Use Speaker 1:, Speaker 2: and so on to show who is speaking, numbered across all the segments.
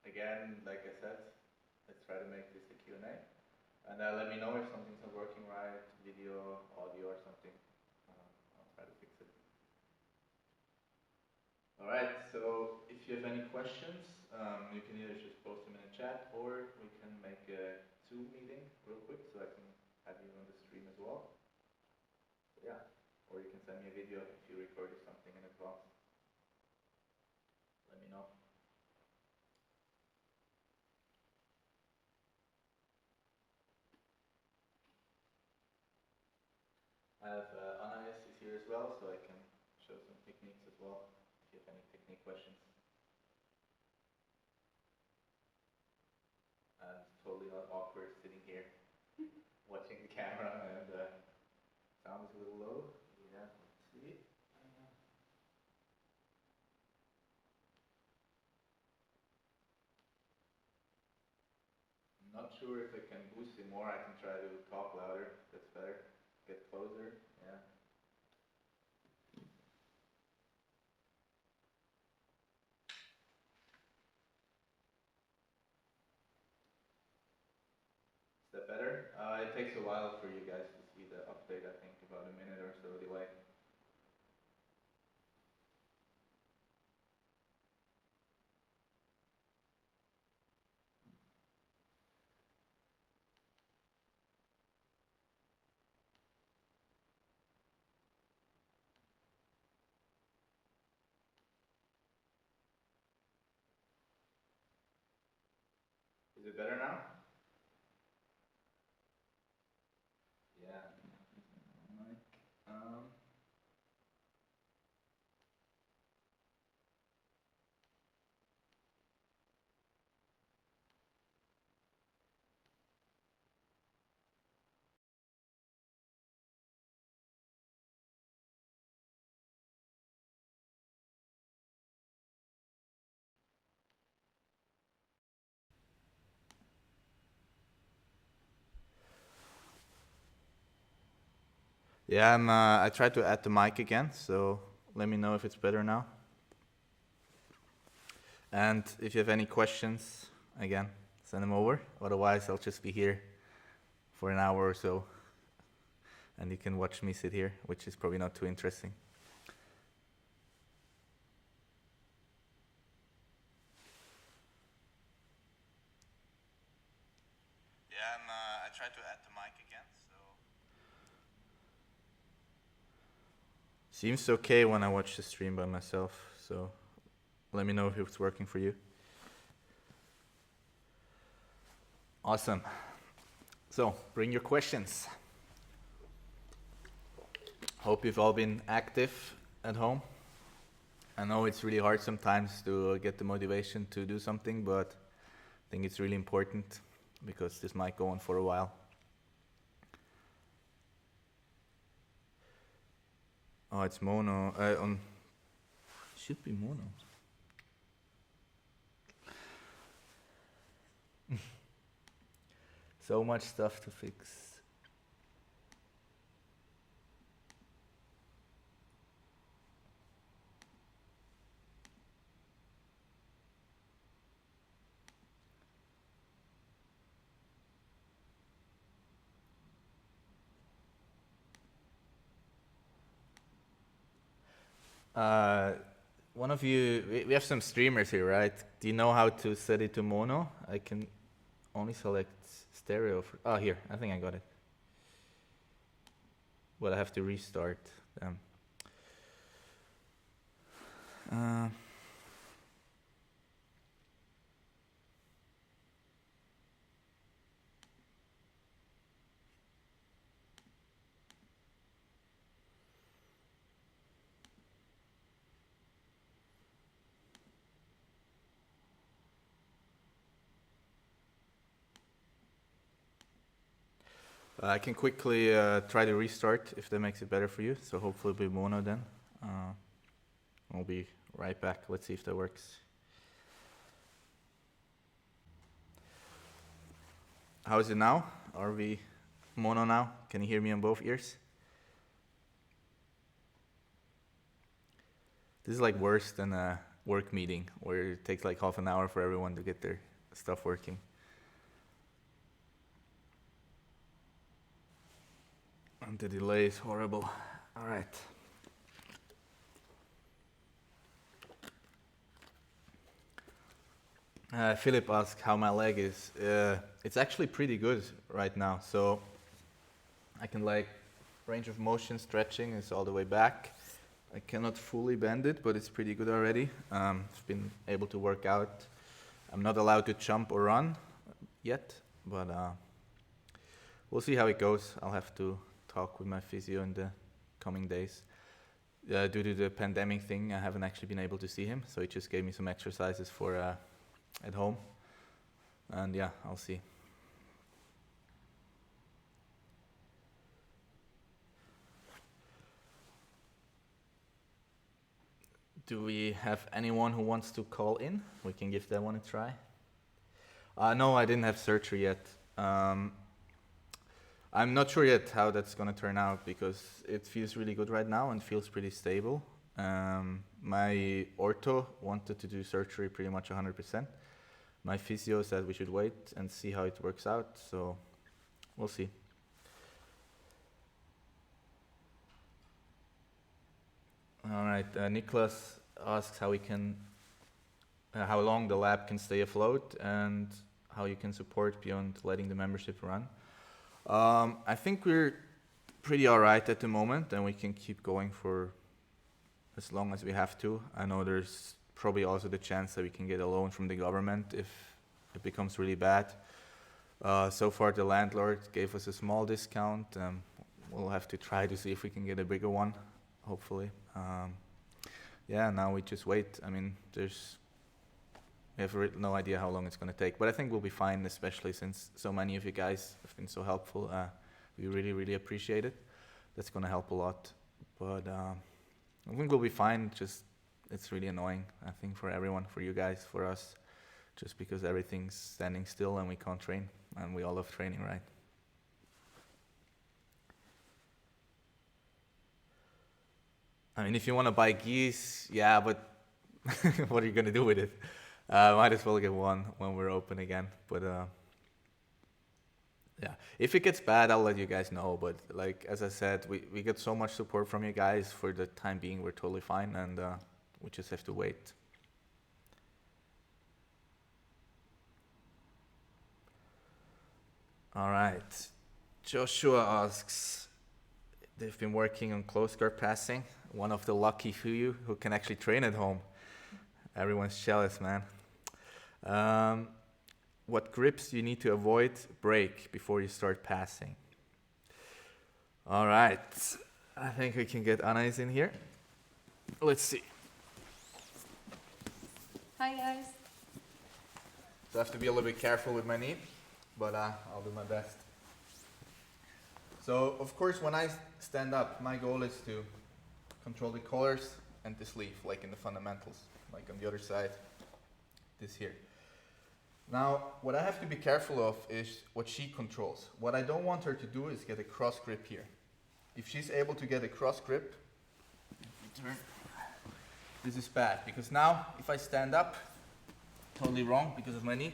Speaker 1: Again, like I said, let's try to make this a Q&A. And let me know if something's not working right, video, audio or something. I'll try to fix it. All right, so if you have any questions, you can either just post them in the chat or we can make a Zoom meeting real quick so I can have you on the stream as well. So yeah, or you can send me a video if you recorded something in advance. Let me know. I have Anais is here as well, so I can show some techniques as well if you have any technique questions. And totally not awkward sitting here watching the camera and sound is a little low. Yeah, let's see. I'm not sure if I can boost it more. I can try to talk louder. That's better. Get closer. Yeah. Is that better? It takes a while for you guys to see the update. I think about a minute or so delay. Is it better now? Yeah. Mic. Yeah, I tried to add the mic again, so let me know if it's better now. And if you have any questions, again, send them over. Otherwise, I'll just be here for an hour or so. And you can watch me sit here, which is probably not too interesting. Yeah, I tried to add the mic again, so... Seems okay when I watch the stream by myself, so let me know if it's working for you. Awesome. So, bring your questions. Hope you've all been active at home. I know it's really hard sometimes to get the motivation to do something, but I think it's really important because this might go on for a while. Oh, it's mono. Should be mono. So much stuff to fix. One of you, we have some streamers here, right? Do you know how to set it to mono? I can only select stereo. Oh, here, I think I got it. But I have to restart them. I can quickly try to restart if that makes it better for you. So hopefully it'll be mono then. I'll be right back. Let's see if that works. How is it now? Are we mono now? Can you hear me on both ears? This is like worse than work meeting where it takes like half an hour for everyone to get their stuff working. And the delay is horrible. All right. Philip asked how my leg is. It's actually pretty good right now. So I can like range of motion stretching is all the way back. I cannot fully bend it, but it's pretty good already. I've been able to work out. I'm not allowed to jump or run yet, but we'll see how it goes. I'll have to talk with my physio in the coming days. Due to the pandemic thing, I haven't actually been able to see him, so he just gave me some exercises for at home. And yeah, I'll see. Do we have anyone who wants to call in? We can give that one a try. No, I didn't have surgery yet. I'm not sure yet how that's going to turn out because it feels really good right now and feels pretty stable. My ortho wanted to do surgery pretty much 100%. My physio said we should wait and see how it works out, so we'll see. All right, Nicholas asks how long the lab can stay afloat and how you can support beyond letting the membership run. I think we're pretty all right at the moment, and we can keep going for as long as we have to. I know there's probably also the chance that we can get a loan from the government if it becomes really bad. So far, the landlord gave us a small discount. We'll have to try to see if we can get a bigger one, hopefully. Yeah, now we just wait. I mean, we have no idea how long it's going to take, but I think we'll be fine, especially since so many of you guys have been so helpful. We really, really appreciate it. That's going to help a lot, but I think we'll be fine. Just it's really annoying, I think, for everyone, for you guys, for us, just because everything's standing still and we can't train, and we all love training, right? I mean, if you want to buy geese, yeah, but what are you going to do with it? Might as well get one when we're open again. But yeah, if it gets bad, I'll let you guys know. But like as I said, we get so much support from you guys. For the time being, we're totally fine, and we just have to wait. All right. Joshua asks, they've been working on close guard passing. One of the lucky few who can actually train at home. Everyone's jealous, man. What grips do you need to avoid break before you start passing? All right. I think we can get Anais in here. Let's see.
Speaker 2: Hi, guys.
Speaker 1: So I have to be a little bit careful with my knee, but I'll do my best. So, of course, when I stand up, my goal is to control the collars and the sleeve, like in the fundamentals, like on the other side, this here. Now, what I have to be careful of is what she controls. What I don't want her to do is get a cross grip here. If she's able to get a cross grip, this is bad, because now if I stand up, totally wrong because of my knee,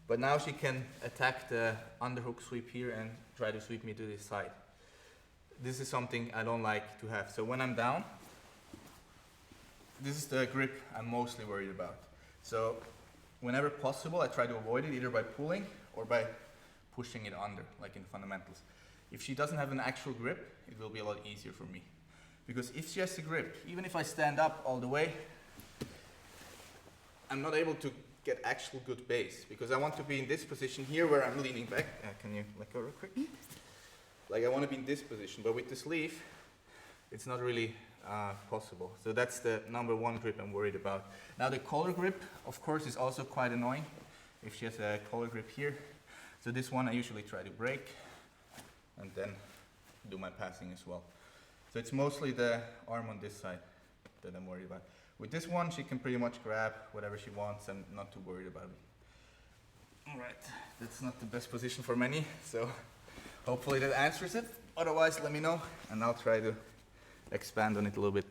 Speaker 1: but now she can attack the underhook sweep here and try to sweep me to this side. This is something I don't like to have. So when I'm down, this is the grip I'm mostly worried about. So whenever possible, I try to avoid it either by pulling or by pushing it under, like in fundamentals. If she doesn't have an actual grip, it will be a lot easier for me. Because if she has a grip, even if I stand up all the way, I'm not able to get actual good base, because I want to be in this position here where I'm leaning back. Can you let go real quick? Like I want to be in this position, but with the sleeve, it's not really possible. So that's the number one grip I'm worried about. Now the collar grip, of course, is also quite annoying if she has a collar grip here. So this one I usually try to break and then do my passing as well. So it's mostly the arm on this side that I'm worried about. With this one, she can pretty much grab whatever she wants and not too worried about it. All right, that's not the best position for many, so hopefully that answers it. Otherwise, let me know, and I'll try to expand on it a little bit.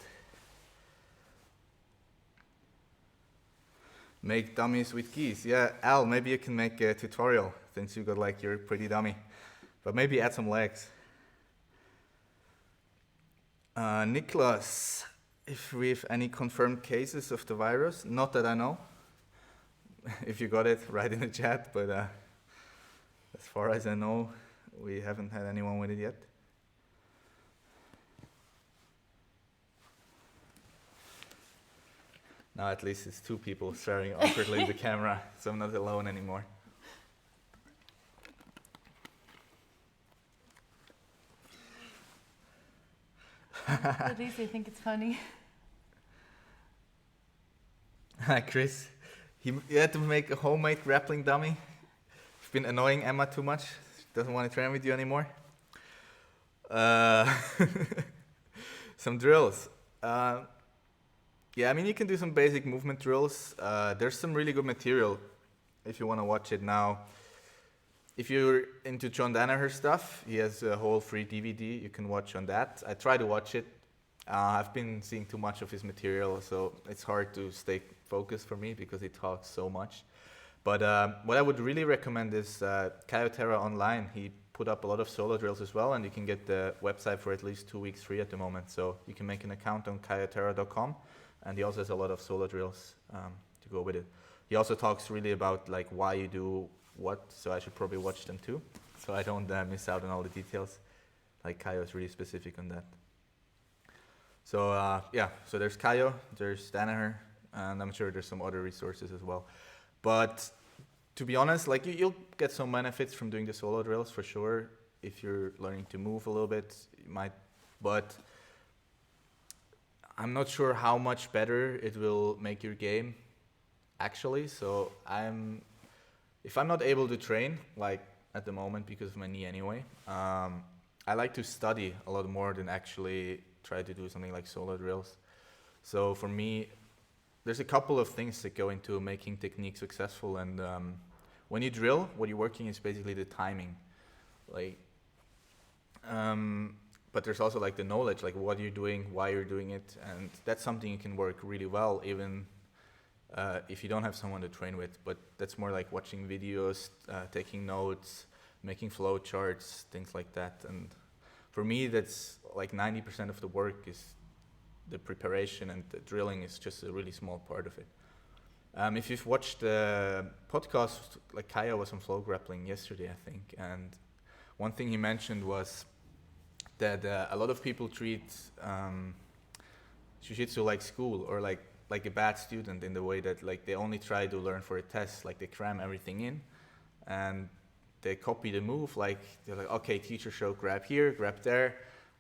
Speaker 1: Make dummies with keys. Yeah, Al, maybe you can make a tutorial since you got like your pretty dummy. But maybe add some legs. Niklas, if we have any confirmed cases of the virus, not that I know. If you got it, write in the chat, but as far as I know, we haven't had anyone with it yet. Now at least it's 2 people staring awkwardly at the camera, so I'm not alone anymore.
Speaker 2: At least they think it's funny.
Speaker 1: Hi, Chris. You had to make a homemade grappling dummy. You've been annoying Emma too much. She doesn't want to train with you anymore. Some drills. Yeah, I mean, you can do some basic movement drills. There's some really good material if you want to watch it now. If you're into John Danaher stuff, he has a whole free DVD you can watch on that. I try to watch it. I've been seeing too much of his material, so it's hard to stay focused for me because he talks so much. But what I would really recommend is Kaioterra Online. He put up a lot of solo drills as well, and you can get the website for at least 2 weeks free at the moment. So you can make an account on kaioterra.com, and he also has a lot of solo drills to go with it. He also talks really about like why you do what, so I should probably watch them too, so I don't miss out on all the details. Like Kaio is really specific on that. So yeah, so there's Kaio, there's Danaher, and I'm sure there's some other resources as well. But to be honest, like you'll get some benefits from doing the solo drills for sure. If you're learning to move a little bit, you might, but I'm not sure how much better it will make your game actually. So if I'm not able to train, like at the moment because of my knee anyway, I like to study a lot more than actually try to do something like solo drills. So for me, there's a couple of things that go into making technique successful, and when you drill, what you're working is basically the timing. Like, but there's also like the knowledge, like what you're doing, why you're doing it, and that's something you can work really well even if you don't have someone to train with. But that's more like watching videos, taking notes, making flow charts, things like that. And for me, that's like 90% of the work is the preparation, and the drilling is just a really small part of it. If you've watched the podcast, like Kaio was on flow grappling yesterday, I think, and one thing he mentioned was that a lot of people treat jiu-jitsu like school, or like a bad student, in the way that like they only try to learn for a test, like they cram everything in, and they copy the move, like they're like, okay, teacher showed grab here, grab there,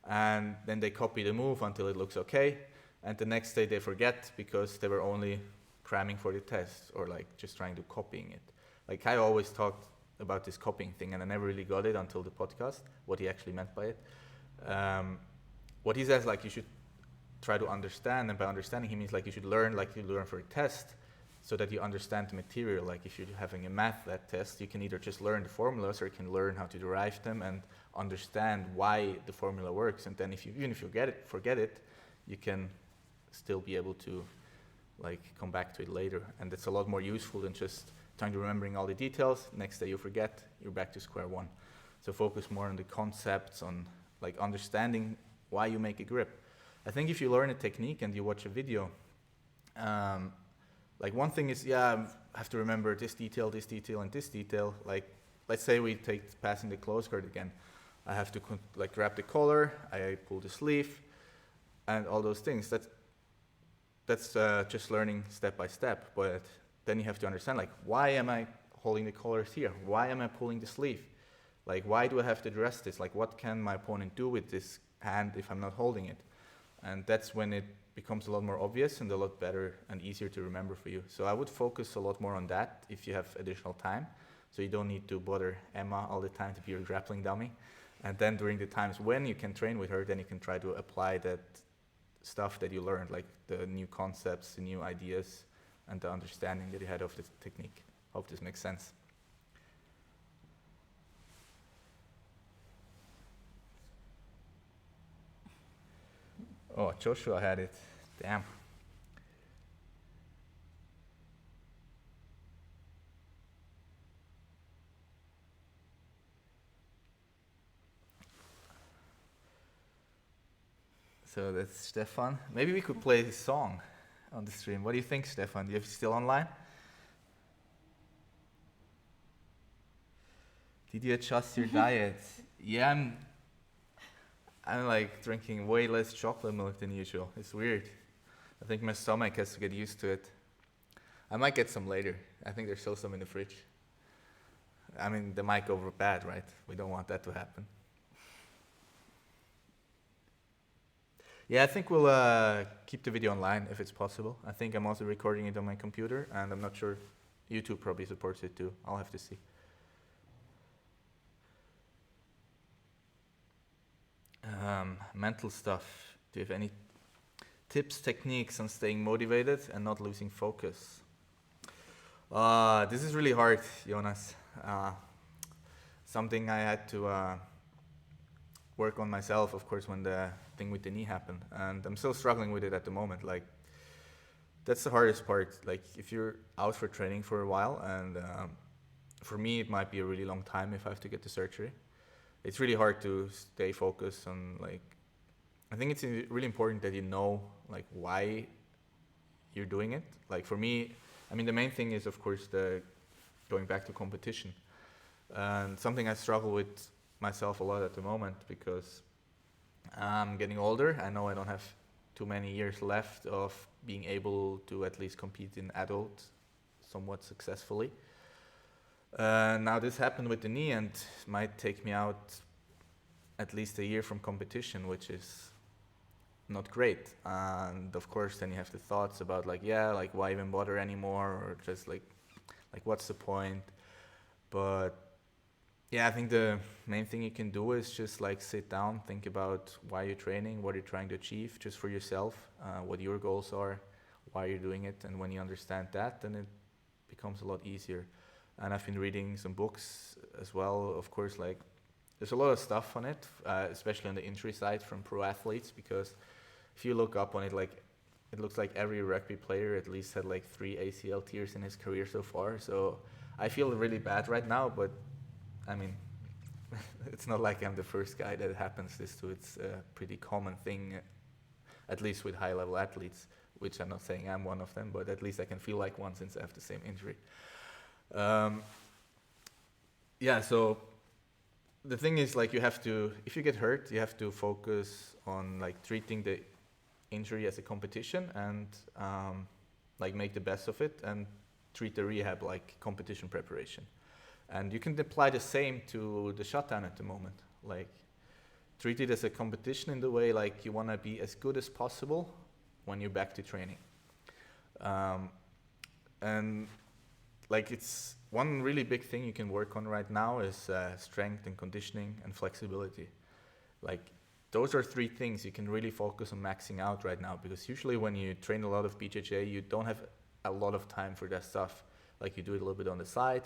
Speaker 1: and then they copy the move until it looks okay, and the next day they forget because they were only cramming for the test, or like just trying to copying it. Like I always talked about this copying thing, and I never really got it until the podcast, what he actually meant by it. What he says, like you should try to understand, and by understanding he means like you should learn like you learn for a test, so that you understand the material. Like if you're having a math that test, you can either just learn the formulas, or you can learn how to derive them and understand why the formula works. And then even if you forget it, you can still be able to like come back to it later. And it's a lot more useful than just trying to remembering all the details. Next day you forget, you're back to square one. So focus more on the concepts, on like understanding why you make a grip. I think if you learn a technique and you watch a video, like one thing is, yeah, I have to remember this detail, and this detail. Like, let's say we take passing the close guard again. I have to like grab the collar, I pull the sleeve, and all those things. That's just learning step by step. But then you have to understand, like, why am I holding the collars here? Why am I pulling the sleeve? Like, why do I have to address this? Like, what can my opponent do with this hand if I'm not holding it? And that's when it becomes a lot more obvious and a lot better and easier to remember for you. So I would focus a lot more on that if you have additional time. So you don't need to bother Emma all the time to be your grappling dummy. And then during the times when you can train with her, then you can try to apply that stuff that you learned, like the new concepts, the new ideas, and the understanding that you had of the technique. Hope this makes sense. Oh, Joshua had it. Damn. So that's Stefan. Maybe we could play his song on the stream. What do you think, Stefan? Do you still online? Did you adjust your diet? Yeah, I'm like drinking way less chocolate milk than usual. It's weird. I think my stomach has to get used to it. I might get some later. I think there's still some in the fridge. I mean, they might go bad, right? We don't want that to happen. Yeah, I think we'll keep the video online if it's possible. I think I'm also recording it on my computer, and I'm not sure. YouTube probably supports it too. I'll have to see. Mental stuff. Do you have any tips, techniques on staying motivated and not losing focus? This is really hard, Jonas. Something I had to work on myself, of course, when the thing with the knee happened. And I'm still struggling with it at the moment. Like, that's the hardest part. Like, if you're out for training for a while, and for me, it might be a really long time if I have to get the surgery. It's really hard to stay focused on, like, I think it's really important that you know, like, why you're doing it. Like, for me, I mean, the main thing is, of course, the going back to competition. And something I struggle with myself a lot at the moment, because I'm getting older. I know I don't have too many years left of being able to at least compete in adult somewhat successfully. Now this happened with the knee, and it might take me out at least a year from competition, which is not great. And of course, then you have the thoughts about, like, yeah, like, why even bother anymore, or just like what's the point? But yeah, I think the main thing you can do is just like sit down, think about why you're training, what you're trying to achieve, just for yourself, what your goals are, why you're doing it, and when you understand that, then it becomes a lot easier. And I've been reading some books as well, of course. Like, there's a lot of stuff on it, especially on the injury side from pro athletes, because if you look up on it, like, it looks like every rugby player at least had like 3 ACL tears in his career so far. So I feel really bad right now, but I mean, it's not like I'm the first guy that happens this to. It's a pretty common thing, at least with high-level athletes, which I'm not saying I'm one of them, but at least I can feel like one since I have the same injury. Yeah, so the thing is, like, you have to, if you get hurt, you have to focus on, like, treating the injury as a competition, and like, make the best of it, and treat the rehab like competition preparation. And you can apply the same to the shutdown at the moment. Like, treat it as a competition in the way, like, you want to be as good as possible when you're back to training. And like, it's one really big thing you can work on right now is strength and conditioning and flexibility. Like, those are 3 things you can really focus on maxing out right now, because usually when you train a lot of BJJ, you don't have a lot of time for that stuff. Like, you do it a little bit on the side,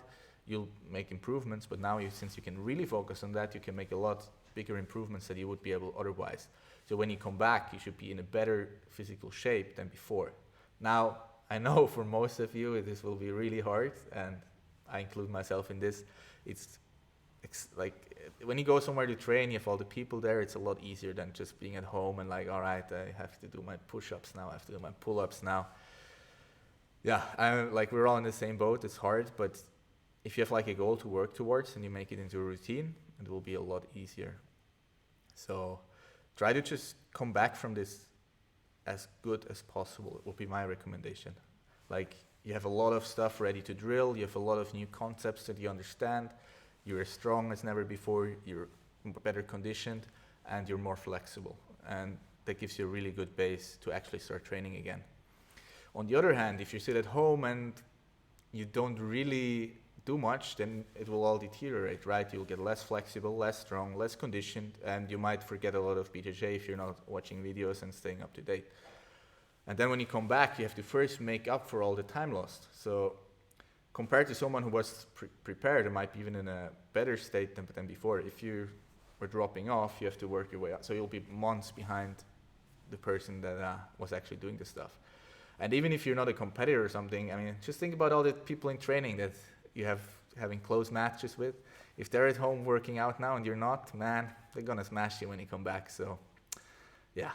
Speaker 1: you'll make improvements, but now since you can really focus on that, you can make a lot bigger improvements that you would be able otherwise. So when you come back, you should be in a better physical shape than before. Now, I know for most of you, this will be really hard, and I include myself in this. It's like, when you go somewhere to train, you have all the people there, it's a lot easier than just being at home and like, all right, I have to do my push-ups now, I have to do my pull-ups now. Yeah, like, we're all in the same boat. It's hard, but if you have like a goal to work towards and you make it into a routine, it will be a lot easier. So try to just come back from this as good as possible. It would be my recommendation. Like, you have a lot of stuff ready to drill, you have a lot of new concepts that you understand, you're as strong as never before, you're better conditioned, and you're more flexible. And that gives you a really good base to actually start training again. On the other hand, if you sit at home and you don't really do much, then it will all deteriorate, right? You'll get less flexible, less strong, less conditioned, and you might forget a lot of BJJ if you're not watching videos and staying up to date. And then when you come back, you have to first make up for all the time lost. So compared to someone who was prepared, and might be even in a better state than before, if you were dropping off, you have to work your way up. So you'll be months behind the person that was actually doing the stuff. And even if you're not a competitor or something, I mean, just think about all the people in training that you have having close matches with. If they're at home working out now and you're not, man, they're gonna smash you when you come back. So yeah,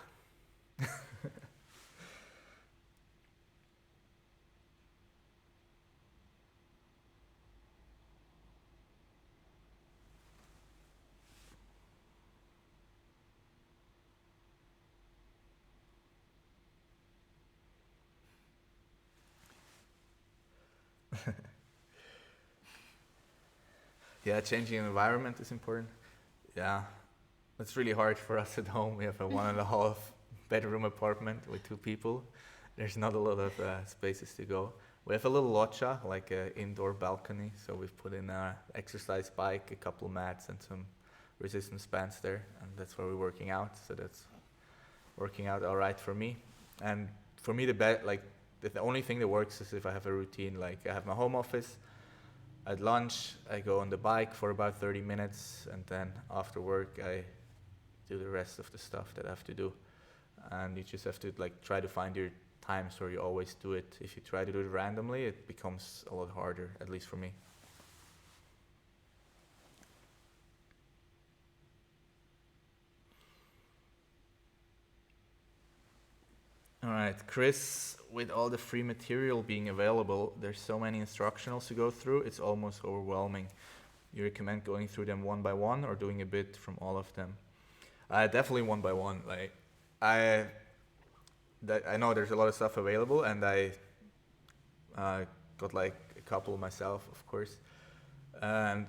Speaker 1: Yeah, changing environment is important. Yeah, it's really hard for us at home. We have a 1.5 bedroom apartment with 2 people. There's not a lot of spaces to go. We have a little loggia, like an indoor balcony. So we've put in an exercise bike, a couple mats, and some resistance bands there, and that's where we're working out. So that's working out all right for me. And for me, the only thing that works is if I have a routine. Like I have my home office. At lunch, I go on the bike for about 30 minutes, and then after work, I do the rest of the stuff that I have to do. And you just have to like try to find your times where you always do it. If you try to do it randomly, it becomes a lot harder, at least for me. All right, Chris, with all the free material being available, there's so many instructionals to go through, it's almost overwhelming. You recommend going through them one by one or doing a bit from all of them? Definitely one by one. Like, I know there's a lot of stuff available, and I got like a couple myself, of course. And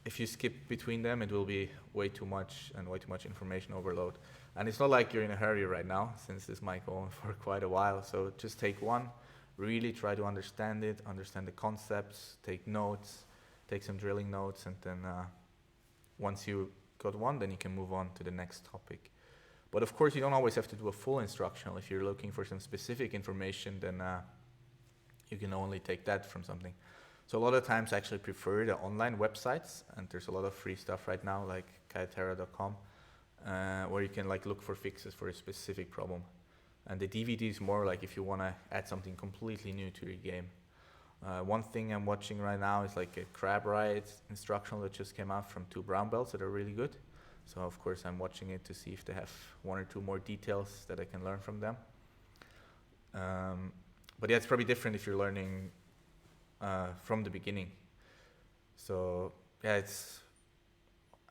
Speaker 1: if you skip between them, it will be way too much and way too much information overload. And it's not like you're in a hurry right now, since this might go on for quite a while. So just take one, really try to understand it, understand the concepts, take notes, take some drilling notes, and then once you got one, then you can move on to the next topic. But of course, you don't always have to do a full instructional. If you're looking for some specific information, then you can only take that from something. So a lot of times I actually prefer the online websites, and there's a lot of free stuff right now, like kaitera.com, where you can like look for fixes for a specific problem. And the DVD is more like if you want to add something completely new to your game. One thing I'm watching right now is like a crab ride instructional that just came out from 2 brown belts that are really good. So of course I'm watching it to see if they have 1 or 2 more details that I can learn from them. But yeah, it's probably different if you're learning from the beginning. So yeah, it's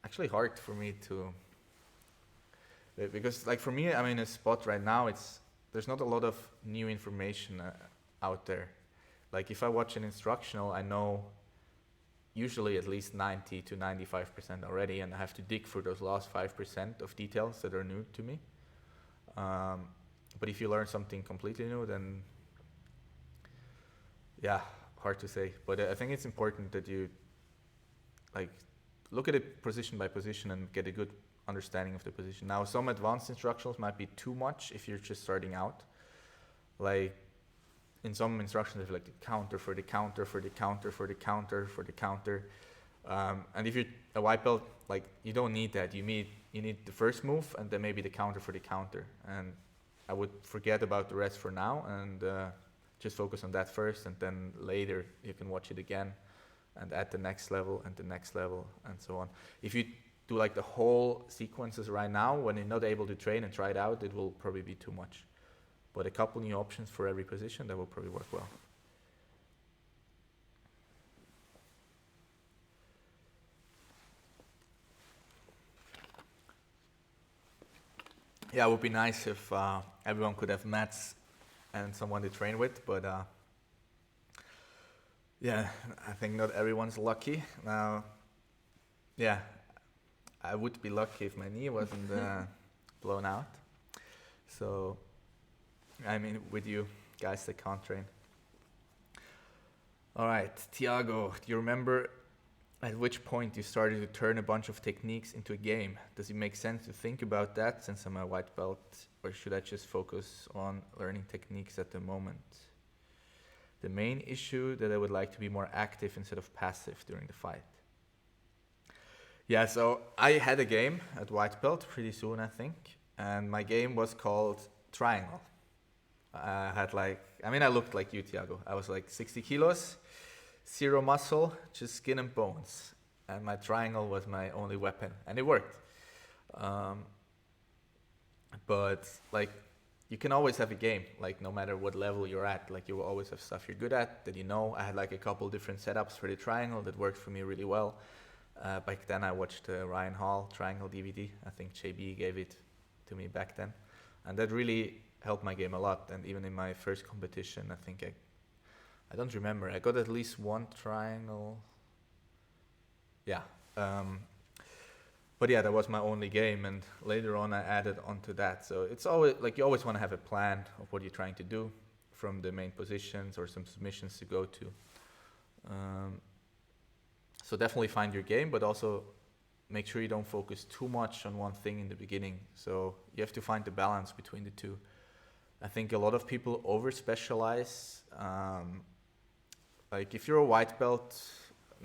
Speaker 1: actually hard for me to, because like for me, I'm in a spot right now, there's not a lot of new information out there. Like if I watch an instructional, I know usually at least 90 to 95% already, and I have to dig for those last 5% of details that are new to me. But if you learn something completely new, then yeah, hard to say. But I think it's important that you like look at it position by position and get a good understanding of the position. Now, some advanced instructionals might be too much if you're just starting out. Like in some instructions, there's like the counter for the counter for the counter for the counter for the counter. And if you're a white belt, like you don't need that. You need the first move and then maybe the counter for the counter. And I would forget about the rest for now and just focus on that first, and then later you can watch it again and add the next level and the next level and so on. If you do like the whole sequences right now, when you're not able to train and try it out, it will probably be too much. But a couple new options for every position, that will probably work well. Yeah, it would be nice if everyone could have mats and someone to train with, but yeah, I think not everyone's lucky. Now, yeah, I would be lucky if my knee wasn't blown out. So, I mean, with you guys that can't train. All right, Tiago, do you remember at which point you started to turn a bunch of techniques into a game? Does it make sense to think about that since I'm a white belt, or should I just focus on learning techniques at the moment? The main issue that I would like to be more active instead of passive during the fight. Yeah, so I had a game at white belt pretty soon, I think, and my game was called Triangle. I looked like you, Tiago. I was like 60 kilos, 0 muscle, just skin and bones. And my triangle was my only weapon, and it worked. But like you can always have a game, like no matter what level you're at, like you will always have stuff you're good at that you know. I had like a couple different setups for the triangle that worked for me really well. Back then I watched Ryan Hall Triangle DVD. I think JB gave it to me back then. And that really helped my game a lot. And even in my first competition, I think I don't remember, I got at least one triangle. Yeah. But yeah, that was my only game, and later on I added onto that. So it's always like you always want to have a plan of what you're trying to do from the main positions or some submissions to go to. So definitely find your game, but also make sure you don't focus too much on one thing in the beginning. So you have to find the balance between the two. I think a lot of people over-specialize. Like if you're a white belt,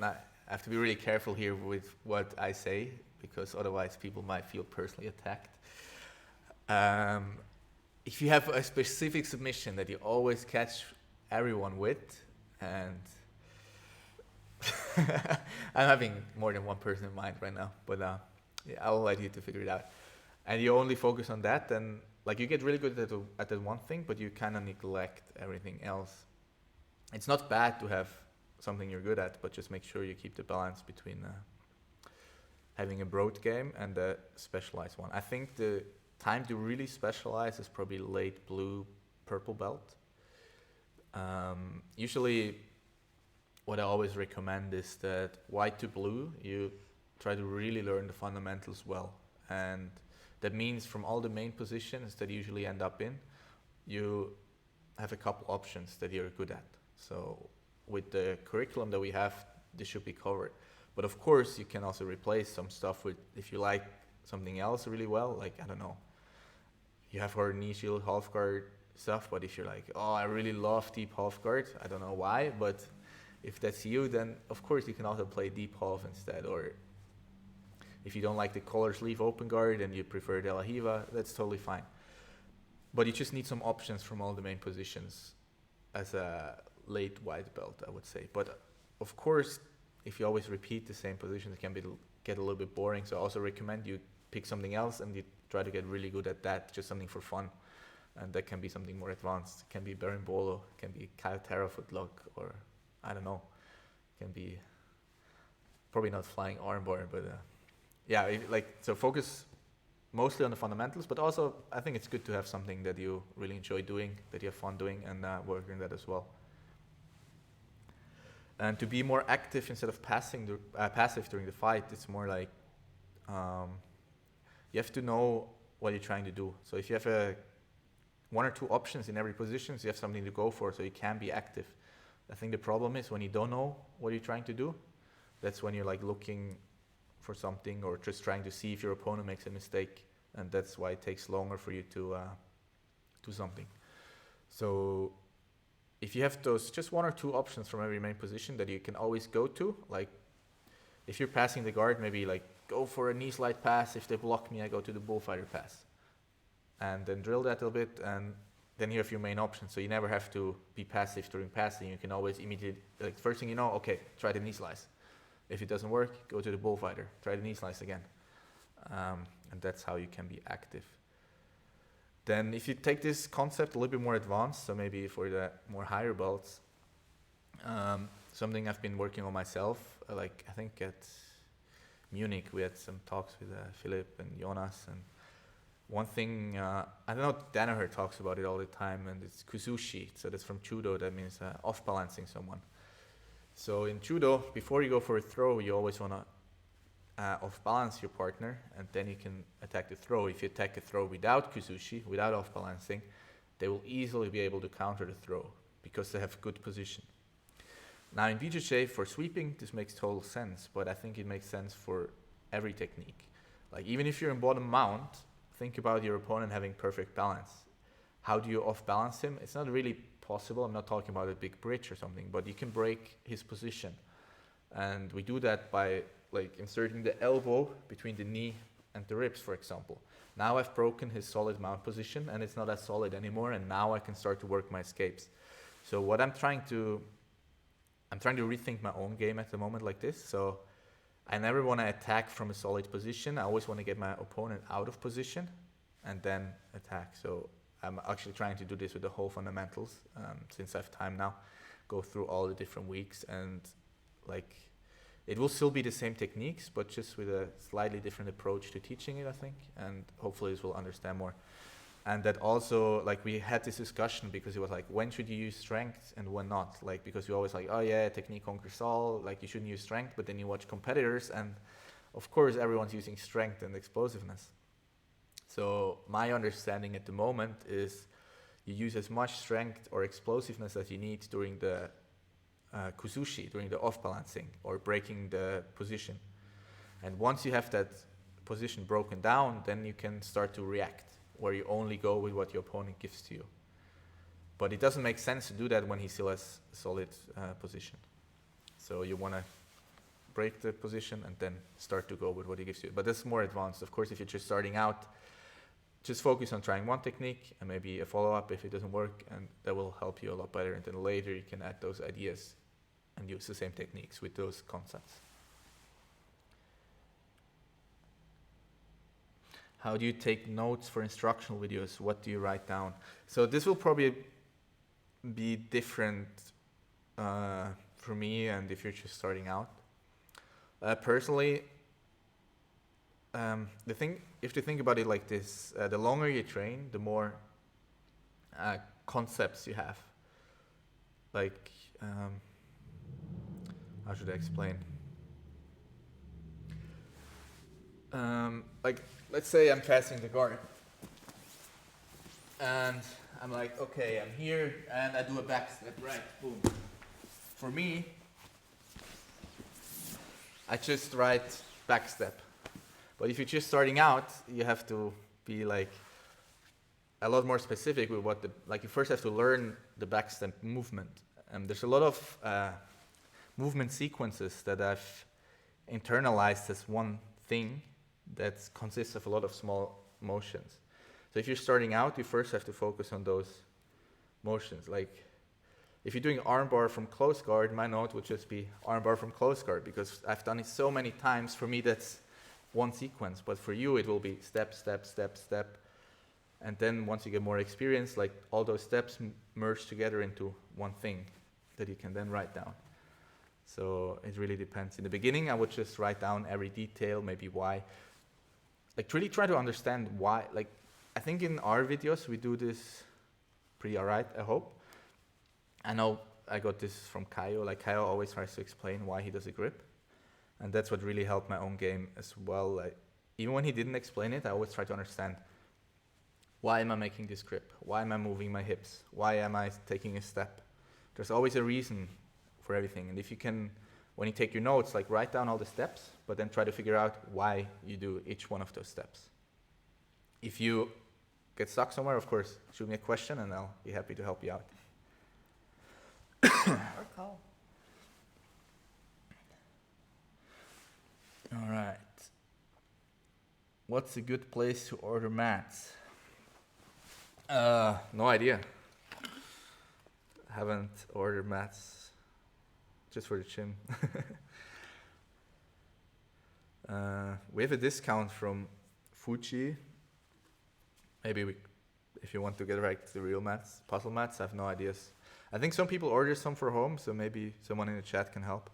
Speaker 1: I have to be really careful here with what I say, because otherwise people might feel personally attacked. If you have a specific submission that you always catch everyone with, and I'm having more than one person in mind right now, but yeah, I'll let you to figure it out. And you only focus on that, then like you get really good at that one thing, but you kind of neglect everything else. It's not bad to have something you're good at, but just make sure you keep the balance between having a broad game and a specialized one. I think the time to really specialize is probably late blue, purple belt. Usually what I always recommend is that white to blue, you try to really learn the fundamentals well. And that means from all the main positions that you usually end up in, you have a couple options that you're good at. So with the curriculum that we have, this should be covered. But of course, you can also replace some stuff with, if you like something else really well, like, I don't know, you have heard knee shield, half guard stuff, but if you're like, oh, I really love deep half guard, I don't know why, but if that's you, then of course you can also play deep half instead. Or if you don't like the collar sleeve open guard and you prefer De La Hiva, that's totally fine. But you just need some options from all the main positions as a late white belt, I would say. But of course, if you always repeat the same positions, it can get a little bit boring. So I also recommend you pick something else and you try to get really good at that, just something for fun. And that can be something more advanced. It can be berimbolo, it can be Kaitera footlock, or I don't know. It can be probably not flying armbar, but yeah, so focus mostly on the fundamentals, but also I think it's good to have something that you really enjoy doing, that you have fun doing, and work on that as well. And to be more active instead of passive during the fight, it's more like you have to know what you're trying to do. So if you have one or two options in every position, so you have something to go for, so you can be active. I think the problem is when you don't know what you're trying to do, that's when you're like looking for something or just trying to see if your opponent makes a mistake, and that's why it takes longer for you to do something. So if you have those just one or two options from every main position that you can always go to, like if you're passing the guard, maybe like go for a knee slide pass. If they block me, I go to the bullfighter pass, and then drill that a little bit, and then you have your main option. So you never have to be passive during passing. You can always immediately, like first thing you know, okay, try the knee slice. If it doesn't work, go to the bullfighter, try the knee slice again. And that's how you can be active. Then if you take this concept a little bit more advanced, so maybe for the more higher belts, something I've been working on myself, like I think at Munich we had some talks with Philip and Jonas, and one thing, I don't know, Danaher talks about it all the time, and it's kuzushi, so that's from judo, that means off-balancing someone. So in judo, before you go for a throw, you always want to off-balance your partner, and then you can attack the throw. If you attack a throw without kuzushi, without off-balancing, they will easily be able to counter the throw because they have good position. Now in BJJ, for sweeping, this makes total sense, but I think it makes sense for every technique. Like even if you're in bottom mount, think about your opponent having perfect balance. How do you off-balance him? It's not really possible. I'm not talking about a big bridge or something, but you can break his position. And we do that by like inserting the elbow between the knee and the ribs, for example. Now I've broken his solid mount position and it's not as solid anymore, and now I can start to work my escapes. So what I'm trying to rethink my own game at the moment like this. So I never want to attack from a solid position. I always want to get my opponent out of position and then attack. So I'm actually trying to do this with the whole fundamentals, since I have time now, go through all the different weeks, and like it will still be the same techniques, but just with a slightly different approach to teaching it, I think, and hopefully this will understand more. And that also, like, we had this discussion because it was like, when should you use strength and when not? Like, because we always like, oh yeah, technique conquers all, like you shouldn't use strength, but then you watch competitors and of course everyone's using strength and explosiveness. So my understanding at the moment is you use as much strength or explosiveness as you need during the kuzushi, during the off-balancing or breaking the position. And once you have that position broken down, then you can start to react, where you only go with what your opponent gives to you. But it doesn't make sense to do that when he still has a solid position. So you want to break the position and then start to go with what he gives you. But that's more advanced. Of course, if you're just starting out, just focus on trying one technique and maybe a follow-up if it doesn't work, and that will help you a lot better. And then later you can add those ideas and use the same techniques with those concepts. How do you take notes for instructional videos? What do you write down? So this will probably be different for me and if you're just starting out. Personally, if you think about it like this, the longer you train, the more concepts you have. Like, how should I explain? Like, let's say I'm passing the guard, and I'm like, okay, I'm here, and I do a back step, right, boom. For me, I just write back step. But if you're just starting out, you have to be like a lot more specific with what you first have to learn the back step movement. And there's a lot of movement sequences that I've internalized as one thing that consists of a lot of small motions. So if you're starting out, you first have to focus on those motions. Like if you're doing armbar from close guard, my note would just be armbar from close guard, because I've done it so many times. For me, that's one sequence, but for you, it will be step, step, step, step. And then once you get more experience, like all those steps merge together into one thing that you can then write down. So it really depends. In the beginning, I would just write down every detail, maybe why. Like really try to understand why. Like I think in our videos, we do this pretty all right, I hope. I know I got this from Kaio. Like Kaio always tries to explain why he does a grip. And that's what really helped my own game as well. Like, even when he didn't explain it, I always try to understand, why am I making this grip? Why am I moving my hips? Why am I taking a step? There's always a reason for everything. And if you can, when you take your notes, like write down all the steps, but then try to figure out why you do each one of those steps. If you get stuck somewhere, of course, shoot me a question and I'll be happy to help you out.
Speaker 2: Or call.
Speaker 1: All right. What's a good place to order mats? No idea. Haven't ordered mats just for the gym. We have a discount from Fuji. Maybe if you want to get like the real mats, puzzle mats, I have no ideas. I think some people order some for home, so maybe someone in the chat can help.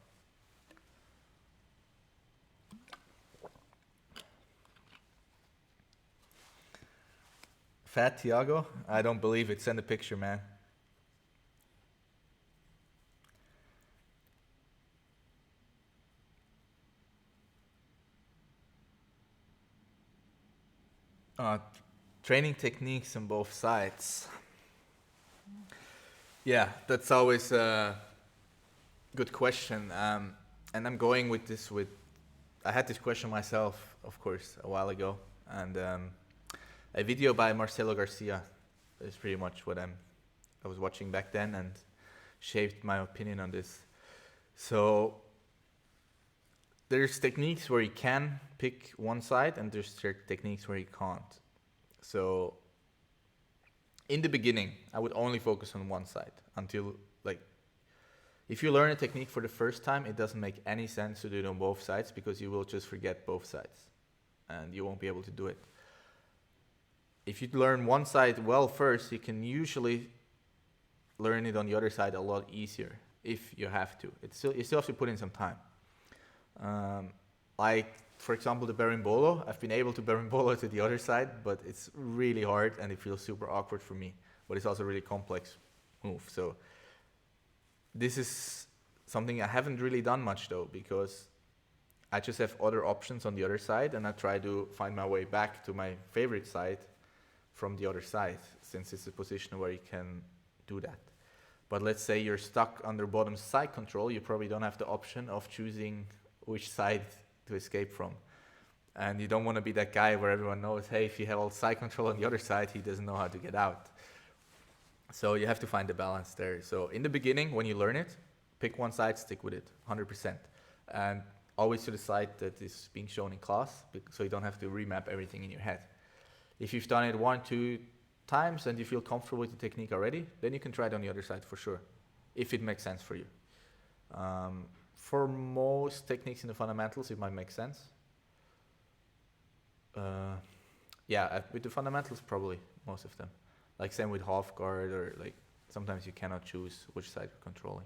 Speaker 1: Fat Tiago? I don't believe it. Send a picture, man. Training techniques on both sides. Yeah, that's always a good question. And I'm going with this I had this question myself, of course, a while ago. And a video by Marcelo Garcia is pretty much what I was watching back then and shaped my opinion on this. So there's techniques where you can pick one side and there's techniques where you can't. So in the beginning, I would only focus on one side until, like, if you learn a technique for the first time, it doesn't make any sense to do it on both sides because you will just forget both sides and you won't be able to do it. if you learn one side well first, you can usually learn it on the other side a lot easier if you have to. You still have to put in some time. Like, for example, the berimbolo. I've been able to berimbolo to the other side, but it's really hard and it feels super awkward for me. But it's also a really complex move. So this is something I haven't really done much though, because I just have other options on the other side, and I try to find my way back to my favorite side from the other side, since it's a position where you can do that. But let's say you're stuck under bottom side control, you probably don't have the option of choosing which side to escape from. And you don't want to be that guy where everyone knows, hey, if you have all side control on the other side, he doesn't know how to get out. So you have to find the balance there. So in the beginning, when you learn it, pick one side, stick with it, 100%. And always to the side that is being shown in class, so you don't have to remap everything in your head. If you've done it 1-2 times and you feel comfortable with the technique already, then you can try it on the other side for sure, if it makes sense for you. For most techniques in the fundamentals, it might make sense. With the fundamentals, probably most of them. Like same with half guard, or like sometimes you cannot choose which side you're controlling.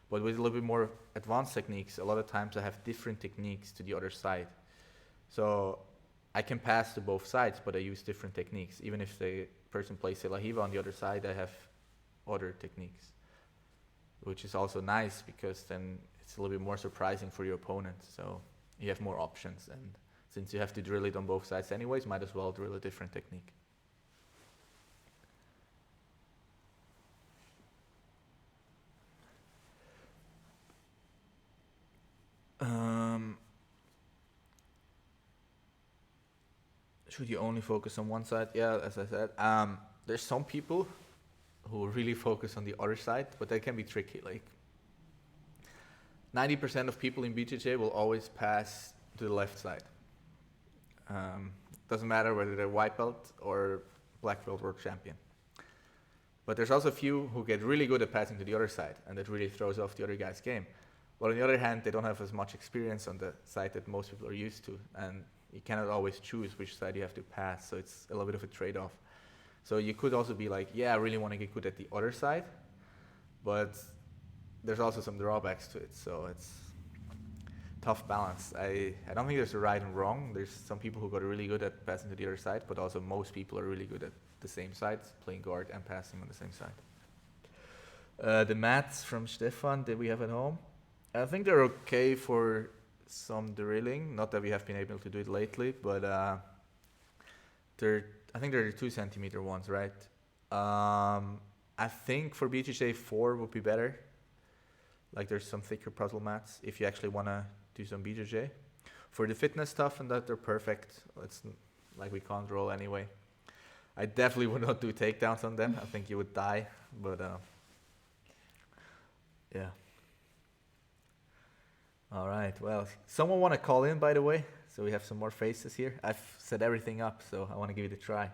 Speaker 1: But with a little bit more advanced techniques, a lot of times I have different techniques to the other side. So I can pass to both sides, but I use different techniques. Even if the person plays Selahiva on the other side, I have other techniques, which is also nice because then it's a little bit more surprising for your opponent. So you have more options, and since you have to drill it on both sides anyways, might as well drill a different technique. Should you only focus on one side? Yeah, as I said, there's some people who really focus on the other side, but that can be tricky. Like 90% of people in BJJ will always pass to the left side. Doesn't matter whether they're white belt or black belt world champion. But there's also a few who get really good at passing to the other side, and that really throws off the other guy's game. But on the other hand, they don't have as much experience on the side that most people are used to, and you cannot always choose which side you have to pass, so it's a little bit of a trade-off. So you could also be like, yeah, I really want to get good at the other side, but there's also some drawbacks to it, so it's tough balance. I don't think there's a right and wrong. There's some people who got really good at passing to the other side, but also most people are really good at the same sides, playing guard and passing on the same side. The mats from Stefan that we have at home, I think they're okay for some drilling. Not that we have been able to do it lately, but I think they're the 2 centimeter ones, right? I think for BJJ 4 would be better. Like there's some thicker puzzle mats if you actually want to do some BJJ. For the fitness stuff and that, they're perfect. It's like we can't roll anyway. I definitely would not do takedowns on them. I think you would die, but yeah. All right, well, someone want to call in, by the way, so we have some more faces here. I've set everything up, so I want to give it a try.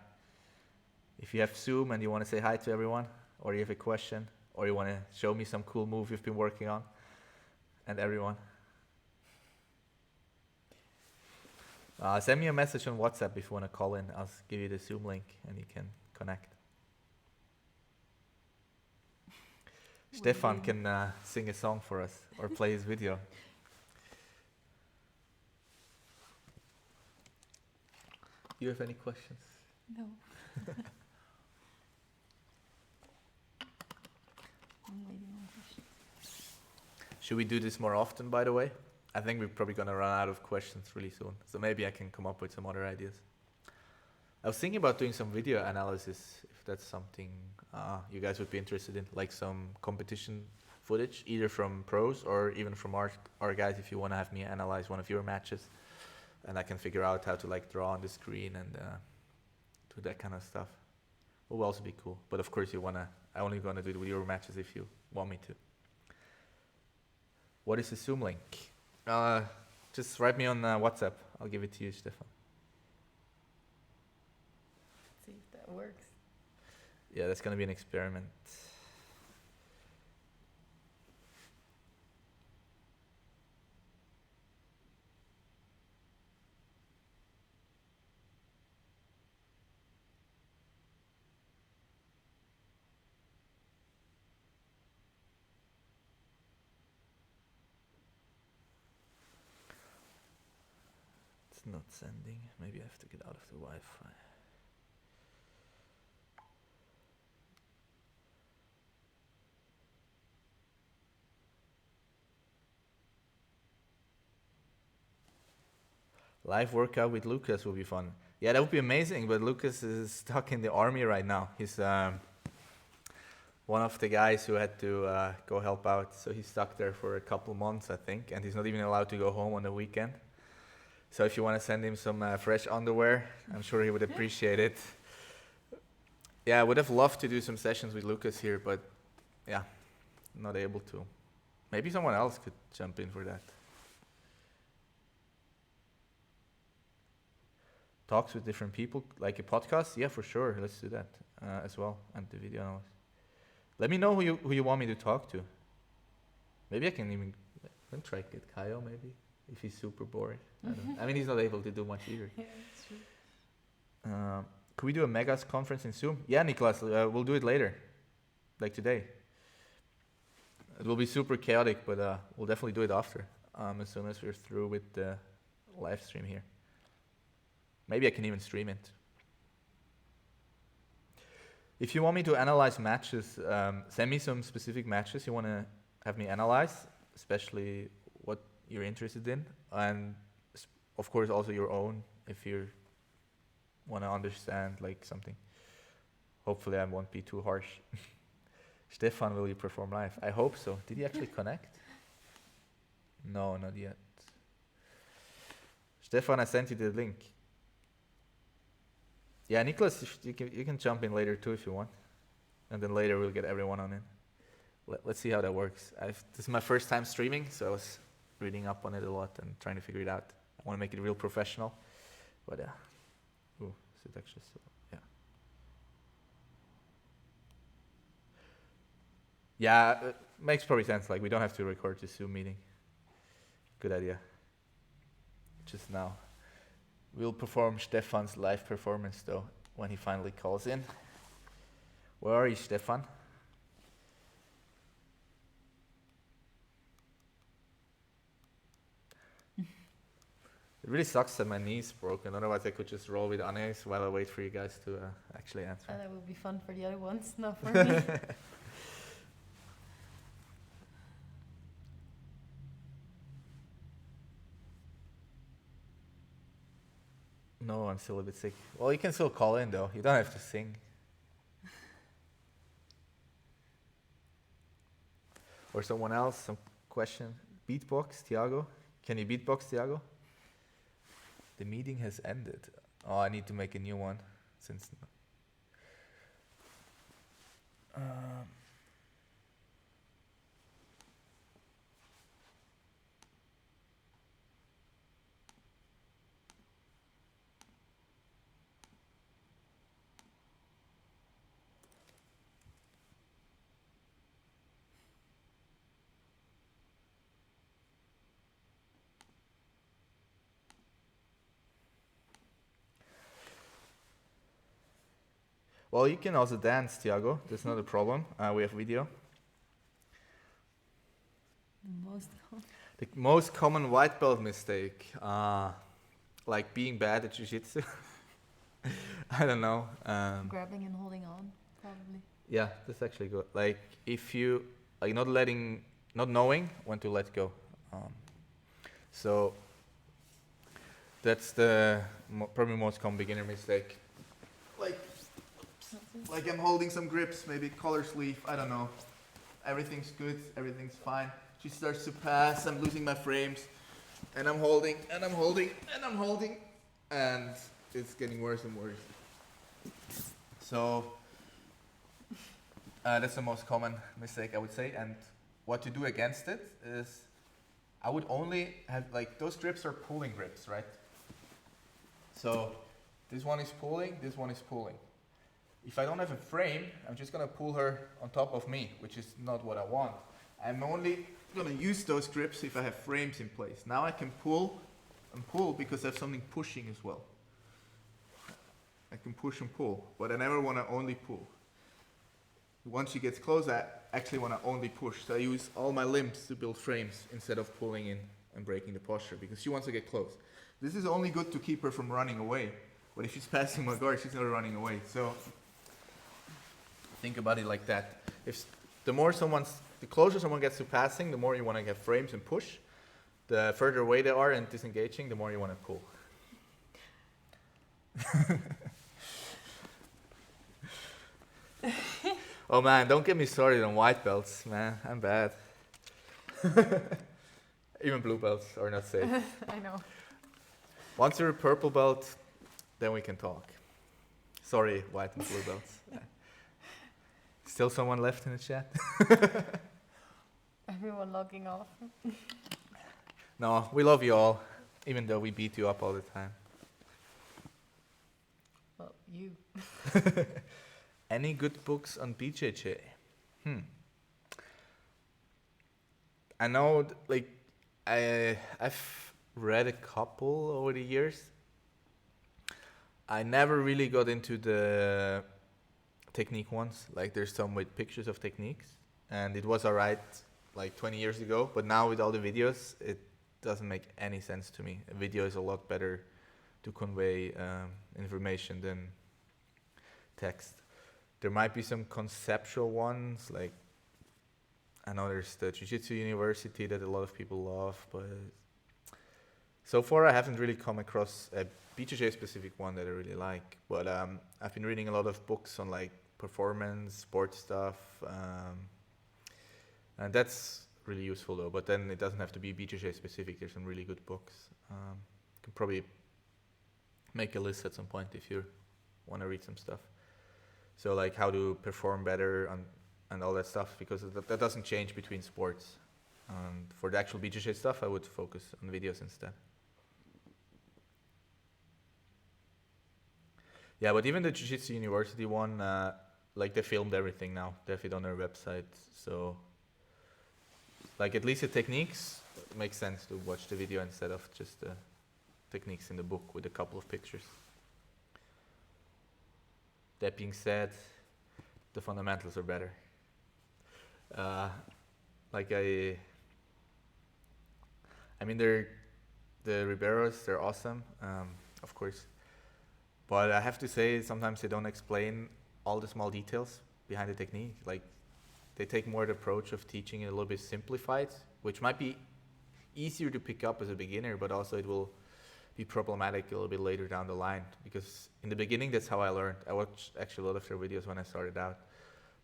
Speaker 1: If you have Zoom and you want to say hi to everyone, or you have a question, or you want to show me some cool move you've been working on, and everyone. Send me a message on WhatsApp if you want to call in. I'll give you the Zoom link and you can connect. Stefan can sing a song for us or play his video. Do you have any questions?
Speaker 2: No. I'm waiting on questions.
Speaker 1: Should we do this more often, by the way? I think we're probably going to run out of questions really soon. So maybe I can come up with some other ideas. I was thinking about doing some video analysis, if that's something you guys would be interested in, like some competition footage, either from pros or even from our guys, if you want to have me analyze one of your matches. And I can figure out how to like draw on the screen and do that kind of stuff. It will also be cool. But of course, I only going to do it with your matches if you want me to. What is the Zoom link? Just write me on WhatsApp. I'll give it to you, Stefan.
Speaker 2: See if that works.
Speaker 1: Yeah, that's going to be an experiment. not sending. Maybe I have to get out of the Wi-Fi. Live workout with Lucas will be fun. Yeah, that would be amazing, but Lucas is stuck in the army right now. He's one of the guys who had to go help out, so he's stuck there for a couple months, I think, and he's not even allowed to go home on the weekend. So if you want to send him some fresh underwear, I'm sure he would appreciate it. Yeah, I would have loved to do some sessions with Lucas here, but yeah, not able to. Maybe someone else could jump in for that. Talks with different people, like a podcast? Yeah, for sure. Let's do that as well, and the video analysis. Let me know who you want me to talk to. Maybe I can even try to get Kyle, maybe, if he's super bored. I mean, he's not able to do much either.
Speaker 2: Yeah, that's true.
Speaker 1: Could we do a Megas conference in Zoom? Yeah, Niklas, we'll do it later, like today. It will be super chaotic, but we'll definitely do it after, as soon as we're through with the live stream here. Maybe I can even stream it. If you want me to analyze matches, send me some specific matches you want to have me analyze, especially what you're interested in, and of course also your own if you want to understand like something. Hopefully I won't be too harsh. Stefan, will you perform live? I hope so. Did he actually connect? No, not yet. Stefan, I sent you the link. Yeah, Nicholas, you can jump in later too if you want. And then later we'll get everyone on in. Let's see how that works. This is my first time streaming, so I was reading up on it a lot and trying to figure it out. I want to make it real professional. But yeah. Ooh, is it actually so? Yeah. Yeah, it makes probably sense. Like, we don't have to record this Zoom meeting. Good idea. Just now. We'll perform Stefan's live performance though, when he finally calls in. Where are you, Stefan? It really sucks that my knee's broken, otherwise I could just roll with Anais while I wait for you guys to actually answer.
Speaker 2: And that would be fun for the other ones, not for me.
Speaker 1: No, I'm still a bit sick. Well, you can still call in though. You don't have to sing. Or someone else, some question. Beatbox, Thiago? Can you beatbox, Thiago? The meeting has ended. Oh, I need to make a new one. Since. Well, you can also dance, Thiago. That's not a problem. We have video. The most common white belt mistake, like being bad at jiu-jitsu. I don't know.
Speaker 2: Grabbing and holding on, probably.
Speaker 1: Yeah, that's actually good. Like if you like not knowing when to let go. So that's the probably most common beginner mistake. Like I'm holding some grips, maybe collar sleeve, I don't know. Everything's good, everything's fine. She starts to pass, I'm losing my frames, and I'm holding, and I'm holding, and I'm holding, and it's getting worse and worse. So that's the most common mistake, I would say. And what to do against it is, I would only have, like, those grips are pulling grips, right? So this one is pulling, this one is pulling. If I don't have a frame, I'm just going to pull her on top of me, which is not what I want. I'm only going to use those grips if I have frames in place. Now I can pull and pull because I have something pushing as well. I can push and pull, but I never want to only pull. Once she gets close, I actually want to only push. So I use all my limbs to build frames instead of pulling in and breaking the posture because she wants to get close. This is only good to keep her from running away. But if she's passing my guard, she's not running away. So think about it like that. The closer someone gets to passing, the more you want to get frames and push. The further away they are and disengaging, the more you want to pull. Oh man, don't get me started on white belts, man. I'm bad. Even blue belts are not safe.
Speaker 2: I know.
Speaker 1: Once you're a purple belt, then we can talk. Sorry, white and blue belts. Still someone left in the chat?
Speaker 2: Everyone logging off.
Speaker 1: No, we love you all, even though we beat you up all the time.
Speaker 2: Well, you.
Speaker 1: Any good books on BJJ? I know, I've read a couple over the years. I never really got into the technique ones. Like, there's some with pictures of techniques, and it was alright like 20 years ago, but now with all the videos, it doesn't make any sense to me. A video is a lot better to convey information than text. There might be some conceptual ones, like I know there's the Jiu-Jitsu University that a lot of people love, but so far I haven't really come across a BJJ specific one that I really like. But I've been reading a lot of books on like performance, sports stuff, and that's really useful though. But then it doesn't have to be BJJ specific. There's some really good books. You can probably make a list at some point if you want to read some stuff. So like how to perform better and all that stuff, because that doesn't change between sports. And for the actual BJJ stuff, I would focus on videos instead. Yeah, but even the Jiu-Jitsu University one, like they filmed everything now. They have it on their website. So like at least the techniques, it makes sense to watch the video instead of just the techniques in the book with a couple of pictures. That being said, the fundamentals are better. I mean, the Riberos, they're awesome, of course. But I have to say, sometimes they don't explain all the small details behind the technique. Like, they take more the approach of teaching it a little bit simplified, which might be easier to pick up as a beginner, but also it will be problematic a little bit later down the line, because in the beginning that's how I learned. I watched actually a lot of their videos when I started out,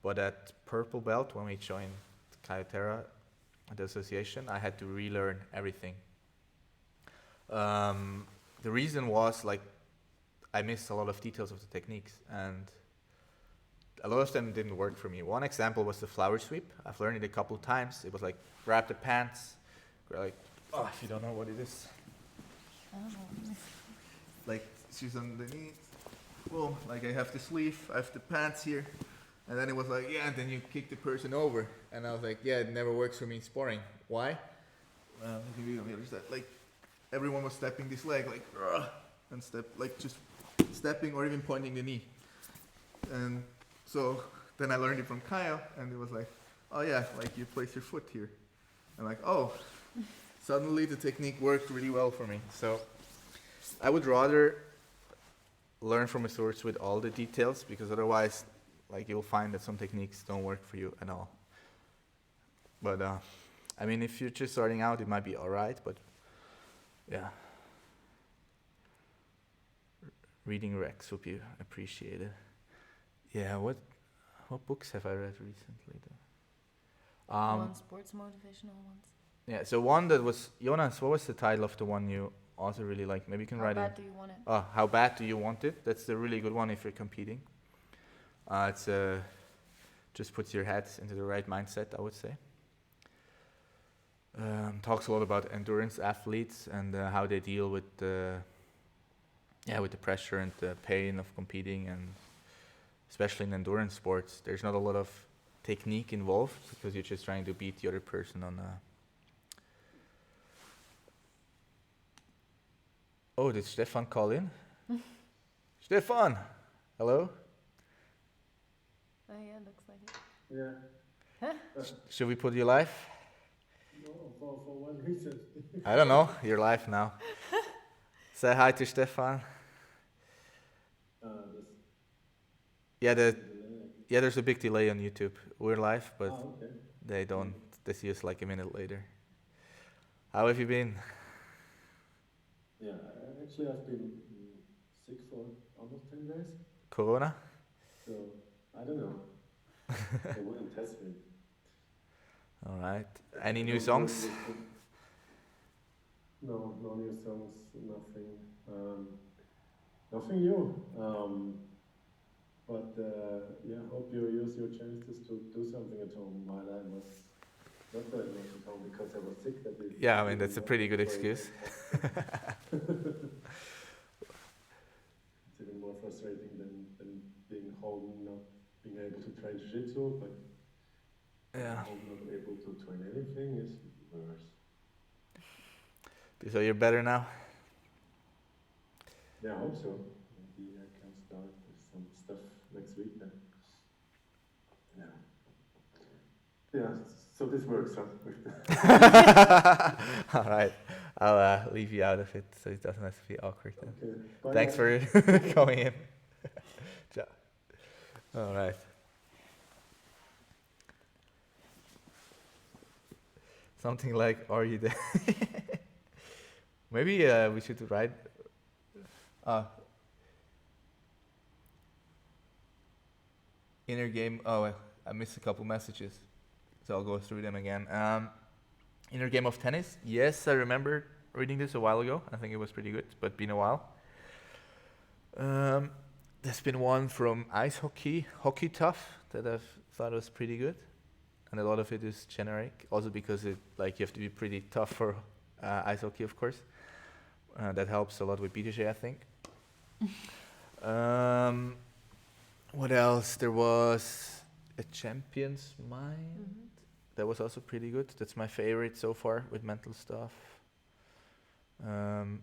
Speaker 1: but at purple belt, when we joined Kaioterra, the association, I had to relearn everything. The reason was like I missed a lot of details of the techniques, and a lot of them didn't work for me. One example was the flower sweep. I've learned it a couple of times. It was like grab the pants, if you don't know what it is. Like she's underneath, boom, like I have the sleeve, I have the pants here, and then it was like, yeah, and then you kick the person over, and I was like, yeah, it never works for me in sparring. Why? Like everyone was stepping this leg, like, and just stepping or even pointing the knee, and so then I learned it from Kyle, and it was like, oh yeah, like you place your foot here, and like, oh. Suddenly the technique worked really well for me. So I would rather learn from a source with all the details, because otherwise like you'll find that some techniques don't work for you at all. But I mean, if you're just starting out, it might be alright, but yeah. Reading Rex would be appreciated. Yeah, what books have I read recently though?
Speaker 2: One sports motivational ones.
Speaker 1: Yeah, so one that was, Jonas, what was the title of the one you also really like? Maybe you can write it.
Speaker 2: How bad do you want it?
Speaker 1: Oh, How Bad Do You Want It? That's a really good one if you're competing. It's just puts your head into the right mindset, I would say. Talks a lot about endurance athletes and how they deal with the pressure and the pain of competing, and especially in endurance sports, there's not a lot of technique involved because you're just trying to beat the other person on a. Oh, did Stefan call in? Stefan, hello?
Speaker 2: Oh yeah, looks like it.
Speaker 3: Yeah.
Speaker 1: Should we put you live?
Speaker 3: No, for what reason?
Speaker 1: I don't know. You're live now. Say hi to Stefan.
Speaker 3: This
Speaker 1: Yeah,
Speaker 3: delay.
Speaker 1: there's a big delay on YouTube. We're live, but
Speaker 3: Okay.
Speaker 1: they don't. They see us like a minute later. How have you been?
Speaker 3: Yeah, actually, I've been sick for almost 10 days.
Speaker 1: Corona?
Speaker 3: So, I don't know. They wouldn't test me.
Speaker 1: All right. Any
Speaker 3: I
Speaker 1: new
Speaker 3: don't
Speaker 1: songs?
Speaker 3: really listen. No, no new songs, nothing. Nothing new. But yeah, hope you use your chances to do something at home while I was not that much at home because I was sick. That is
Speaker 1: Yeah, I mean that's a pretty good
Speaker 3: very
Speaker 1: excuse.
Speaker 3: It's even more frustrating than being home, not being able to train jiu-jitsu, but
Speaker 1: Yeah.
Speaker 3: home not able to train anything is worse.
Speaker 1: So you're better now?
Speaker 3: Yeah, I hope so. Maybe I can start with some stuff next week then. Yeah. Yeah, so this works, huh?
Speaker 1: All right. I'll leave you out of it so it doesn't have to be awkward then.
Speaker 3: Okay. Bye.
Speaker 1: Thanks for coming in. Ciao. All right. Something like, are you there? Maybe we should write. Inner game. Oh, I missed a couple messages, so I'll go through them again. Inner game of tennis. Yes, I remember reading this a while ago. I think it was pretty good, but been a while. There's been one from ice hockey, Hockey Tough, that I've thought was pretty good, and a lot of it is generic. Also because it you have to be pretty tough for ice hockey, of course. That helps a lot with BJJ, I think. What else? There was a Champion's Mind.
Speaker 2: Mm-hmm.
Speaker 1: That was also pretty good. That's my favorite so far with mental stuff. And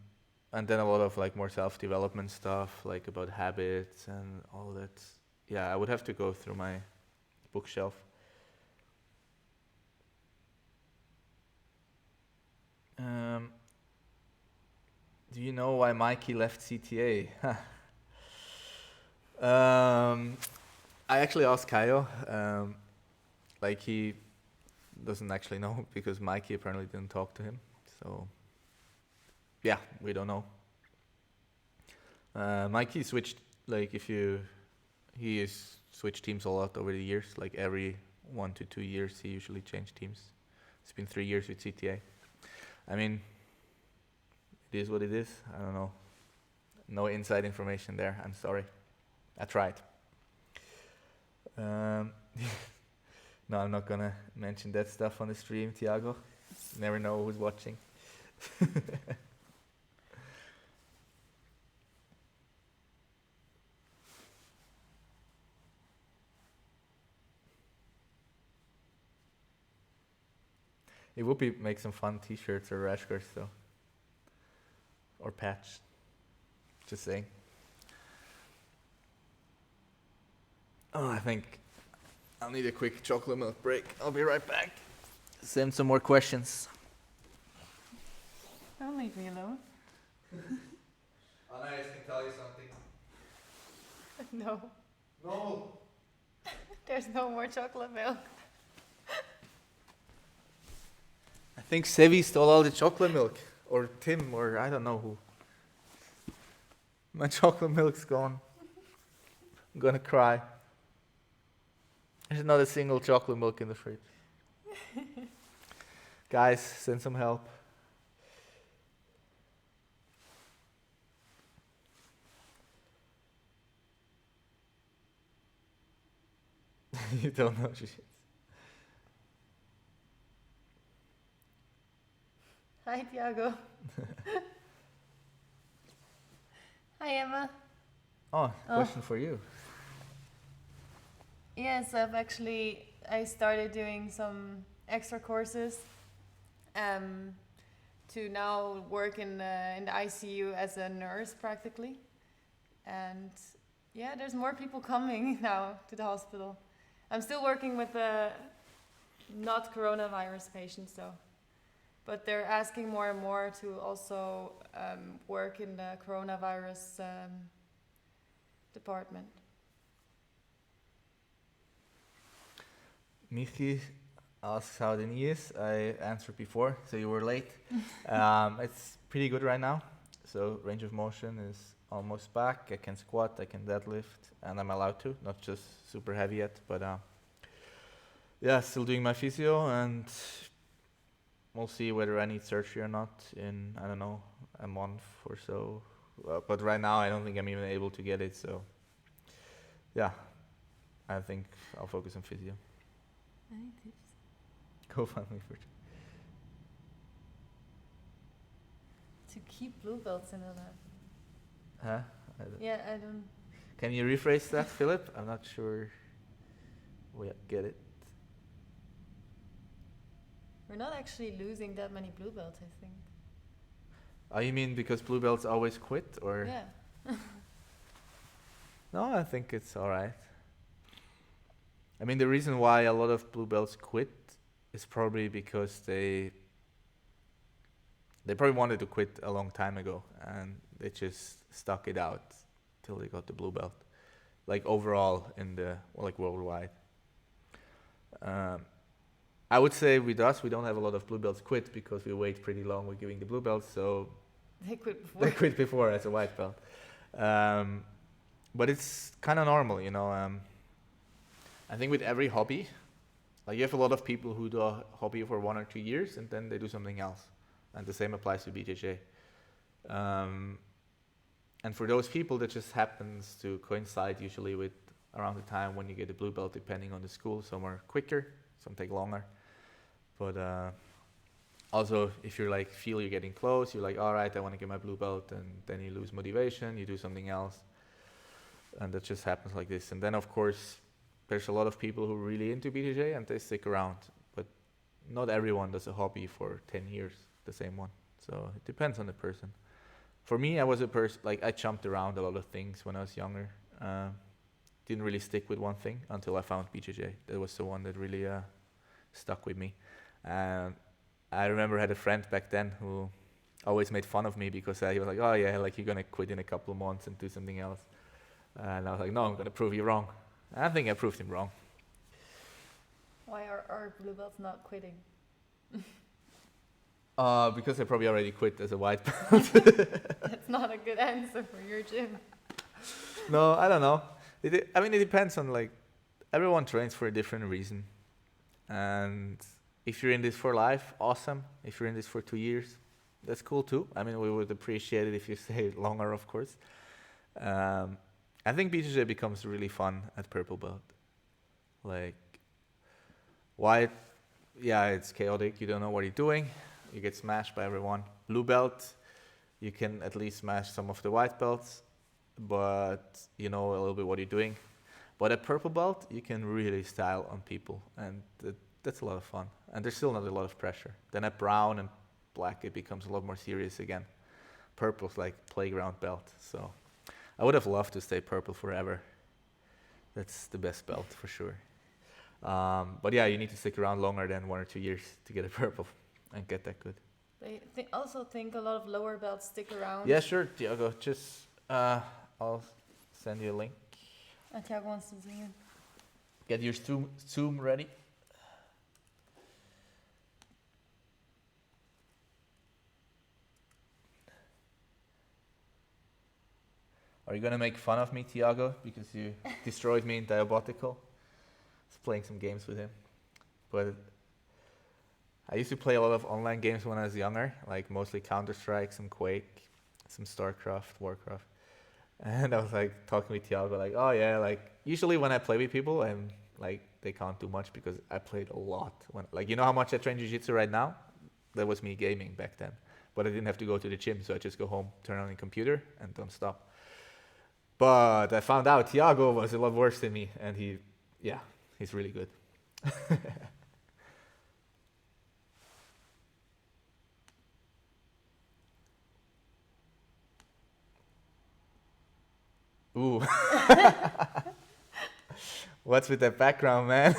Speaker 1: then a lot of more self-development stuff, like about habits and all that. Yeah, I would have to go through my bookshelf. Do you know why Mikey left CTA? I actually asked Kaio. He doesn't actually know because Mikey apparently didn't talk to him. So, yeah, we don't know. Mikey switched, he has switched teams a lot over the years. Like every 1 to 2 years, he usually changed teams. It's been 3 years with CTA. I mean, it is what it is. I don't know. No inside information there. I'm sorry. I tried. No, I'm not gonna mention that stuff on the stream, Thiago. Never know who's watching. It would be make some fun T-shirts or rash guards though, or patch. Just saying. Oh, I think I'll need a quick chocolate milk break. I'll be right back. Send some more questions.
Speaker 2: Don't leave me alone.
Speaker 1: Anais can tell you something.
Speaker 2: No,
Speaker 1: No.
Speaker 2: there's no more chocolate milk.
Speaker 1: I think Sevi stole all the chocolate milk, or Tim, or I don't know who. My chocolate milk's gone. I'm gonna cry. There's not a single chocolate milk in the fridge. Guys, send some help. You don't know shit.
Speaker 2: Hi, Thiago. Hi, Emma.
Speaker 1: Oh, question for you.
Speaker 2: Yes, I started doing some extra courses to now work in the ICU as a nurse practically. And yeah, there's more people coming now to the hospital. I'm still working with not coronavirus patients though. but they're asking more and more to also work in the coronavirus department.
Speaker 1: Michi asks how the knee is. I answered before, so you were late. It's pretty good right now. So range of motion is almost back. I can squat, I can deadlift, and I'm allowed to, not just super heavy yet, but yeah, still doing my physio, and we'll see whether I need surgery or not in, I don't know, a month or so. But right now, I don't think I'm even able to get it, so yeah, I think I'll focus on physio.
Speaker 2: Any tips?
Speaker 1: Go find me for
Speaker 2: To keep blue belts in the lab.
Speaker 1: Huh?
Speaker 2: Yeah, I don't.
Speaker 1: Can you rephrase that, Philip? I'm not sure we get it.
Speaker 2: We're not actually losing that many blue belts, I think.
Speaker 1: Oh, you mean because blue belts always quit, or?
Speaker 2: Yeah.
Speaker 1: No, I think it's all right. I mean, the reason why a lot of blue belts quit is probably because they probably wanted to quit a long time ago, and they just stuck it out till they got the blue belt, like overall in the like worldwide. I would say with us, we don't have a lot of blue belts quit because we wait pretty long with giving the blue belts, so
Speaker 2: They quit before.
Speaker 1: they quit before as a white belt. But it's kind of normal, you know. I think with every hobby, like you have a lot of people who do a hobby for 1 or 2 years and then they do something else. And the same applies to BJJ. And for those people, that just happens to coincide usually with around the time when you get a blue belt, depending on the school. Some are quicker, some take longer. But also, if you're like, feel you're getting close, you're like, all right, I want to get my blue belt, and then you lose motivation, you do something else. And that just happens like this. And then, of course, there's a lot of people who are really into BJJ and they stick around. But not everyone does a hobby for 10 years, the same one. So it depends on the person. For me, I was a person, like I jumped around a lot of things when I was younger. Didn't really stick with one thing until I found BJJ. That was the one that really stuck with me. I remember I had a friend back then who always made fun of me because he was like, oh yeah, like you're going to quit in a couple of months and do something else. And I was like, no, I'm going to prove you wrong. I think I proved him wrong.
Speaker 2: Why are our blue belts not quitting?
Speaker 1: Because I probably already quit as a white belt.
Speaker 2: That's not a good answer for your gym.
Speaker 1: No, I don't know. It depends on, like, everyone trains for a different reason. And if you're in this for life, awesome. If you're in this for 2 years, that's cool too. I mean, we would appreciate it if you stay longer, of course. I think BJJ becomes really fun at purple belt. Like, white, yeah, it's chaotic. You don't know what you're doing. You get smashed by everyone. Blue belt, you can at least smash some of the white belts, but you know a little bit what you're doing. But at purple belt, you can really style on people, and that's a lot of fun. And there's still not a lot of pressure. Then at brown and black, it becomes a lot more serious again. Purple's like playground belt, so I would have loved to stay purple forever. That's the best belt for sure. But yeah, you need to stick around longer than 1 or 2 years to get a purple and get that good.
Speaker 2: They also think a lot of lower belts stick around.
Speaker 1: Yeah, sure, Tiago. Just I'll send you a link.
Speaker 2: Tiago wants to zoom in.
Speaker 1: Get your Zoom ready. Are you gonna make fun of me, Tiago, because you destroyed me in Diabotical? I was playing some games with him, but I used to play a lot of online games when I was younger, like mostly Counter-Strike, some Quake, some StarCraft, Warcraft. And I was like talking with Tiago, like, oh yeah, like usually when I play with people, and like they can't do much because I played a lot. When, like, you know how much I train jiu-jitsu right now? That was me gaming back then. But I didn't have to go to the gym, so I just go home, turn on the computer, and don't stop. But I found out Tiago was a lot worse than me, and he's really good. Ooh. What's with that background, man?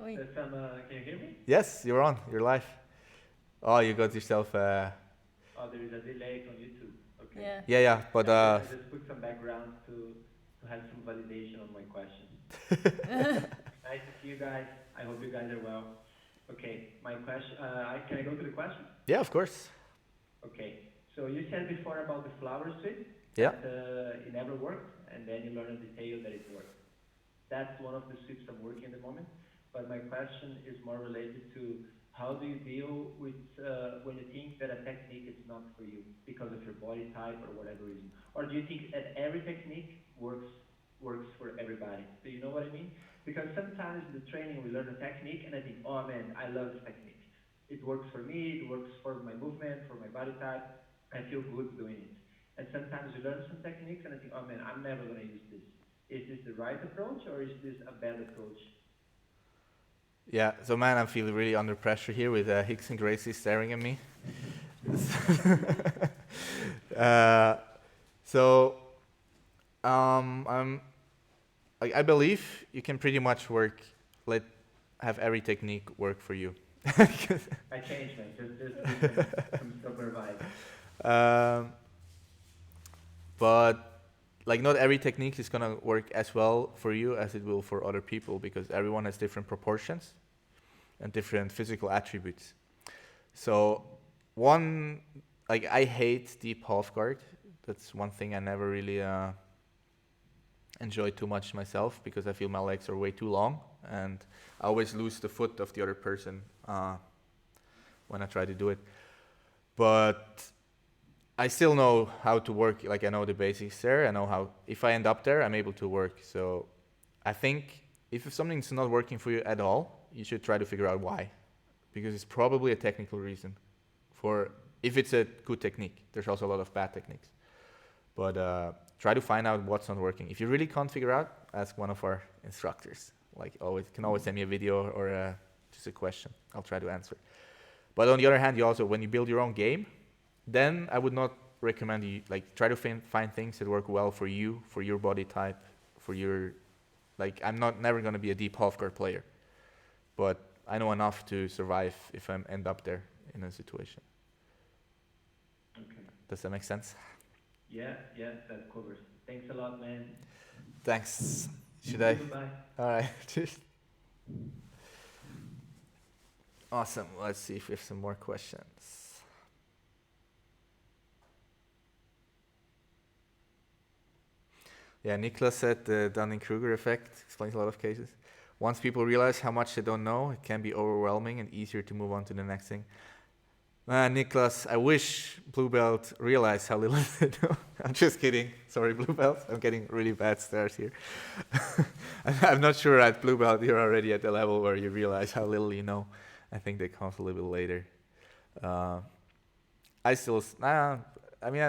Speaker 2: Oui.
Speaker 4: Can you hear me?
Speaker 1: Yes, you're on. You're live. Oh, you got yourself.
Speaker 4: Oh, there is a delay on YouTube. Okay.
Speaker 2: Yeah.
Speaker 1: Yeah, but
Speaker 4: I just put some background to have some validation on my question. Nice to see you guys. I hope you guys are well. Okay, my question. Can I go to the question?
Speaker 1: yeah, of course.
Speaker 4: Okay. So you said before about the flower sweep.
Speaker 1: Yeah.
Speaker 4: That it never worked, and then you learn a detail that it worked. That's one of the sweeps I'm working at the moment. But my question is more related to how do you deal with when you think that a technique is not for you because of your body type or whatever reason, or do you think that every technique works for everybody? Do you know what I mean? Because sometimes in the training we learn a technique and I think, oh man, I love this technique. It works for me. It works for my movement, for my body type. I feel good doing it. And sometimes you learn some techniques and I think, oh man, I'm never going to use this. Is this the right approach or is this a bad approach?
Speaker 1: Yeah, so man, I'm feeling really under pressure here with Hicks and Gracie staring at me. I believe you can pretty much have every technique work for you.
Speaker 4: I changed, man. Just some stubborn vibe.
Speaker 1: But like not every technique is gonna work as well for you as it will for other people because everyone has different proportions and different physical attributes. So I hate deep half guard. That's one thing I never really enjoy too much myself because I feel my legs are way too long and I always lose the foot of the other person when I try to do it. But I still know how to work, like I know the basics there. I know how, if I end up there, I'm able to work. So I think if something's not working for you at all, you should try to figure out why. Because it's probably a technical reason. If it's a good technique, there's also a lot of bad techniques. But try to find out what's not working. If you really can't figure out, ask one of our instructors. Like always, you can always send me a video or just a question. I'll try to answer. But on the other hand, you also, when you build your own game, then I would not recommend you, try to find things that work well for you, for your body type, for your, I'm never going to be a deep half guard player, but I know enough to survive if I end up there in a situation.
Speaker 4: Okay.
Speaker 1: Does that make sense?
Speaker 4: Yeah, that covers. Thanks a lot, man.
Speaker 1: Thanks. Should I?
Speaker 4: Goodbye.
Speaker 1: All right. Awesome. Let's see if we have some more questions. Yeah, Niklas said the Dunning-Kruger effect explains a lot of cases. Once people realize how much they don't know, it can be overwhelming and easier to move on to the next thing. Niklas, I wish Blue Belt realized how little they know. I'm just kidding. Sorry, Blue Belt. I'm getting really bad stares here. I'm not sure at Blue Belt you're already at the level where you realize how little you know. I think that comes a little bit later. I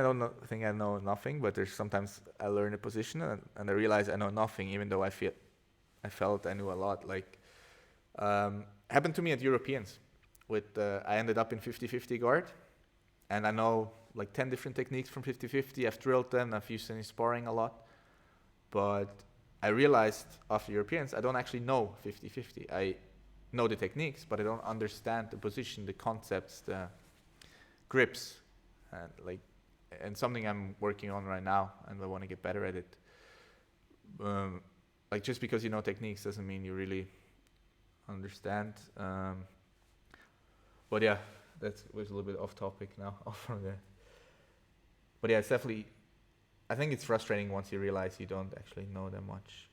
Speaker 1: don't think I know nothing, but there's sometimes I learn a position and I realize I know nothing, even though I felt I knew a lot. Happened to me at Europeans. I ended up in 50-50 guard, and I know 10 different techniques from 50-50. I've drilled them, I've used them in sparring a lot, but I realized after Europeans I don't actually know 50-50. I know the techniques, but I don't understand the position, the concepts, the grips, and something I'm working on right now, and I want to get better at it. Just because you know techniques doesn't mean you really understand. But yeah, that was a little bit off topic now. But yeah, it's definitely, I think it's frustrating once you realize you don't actually know that much.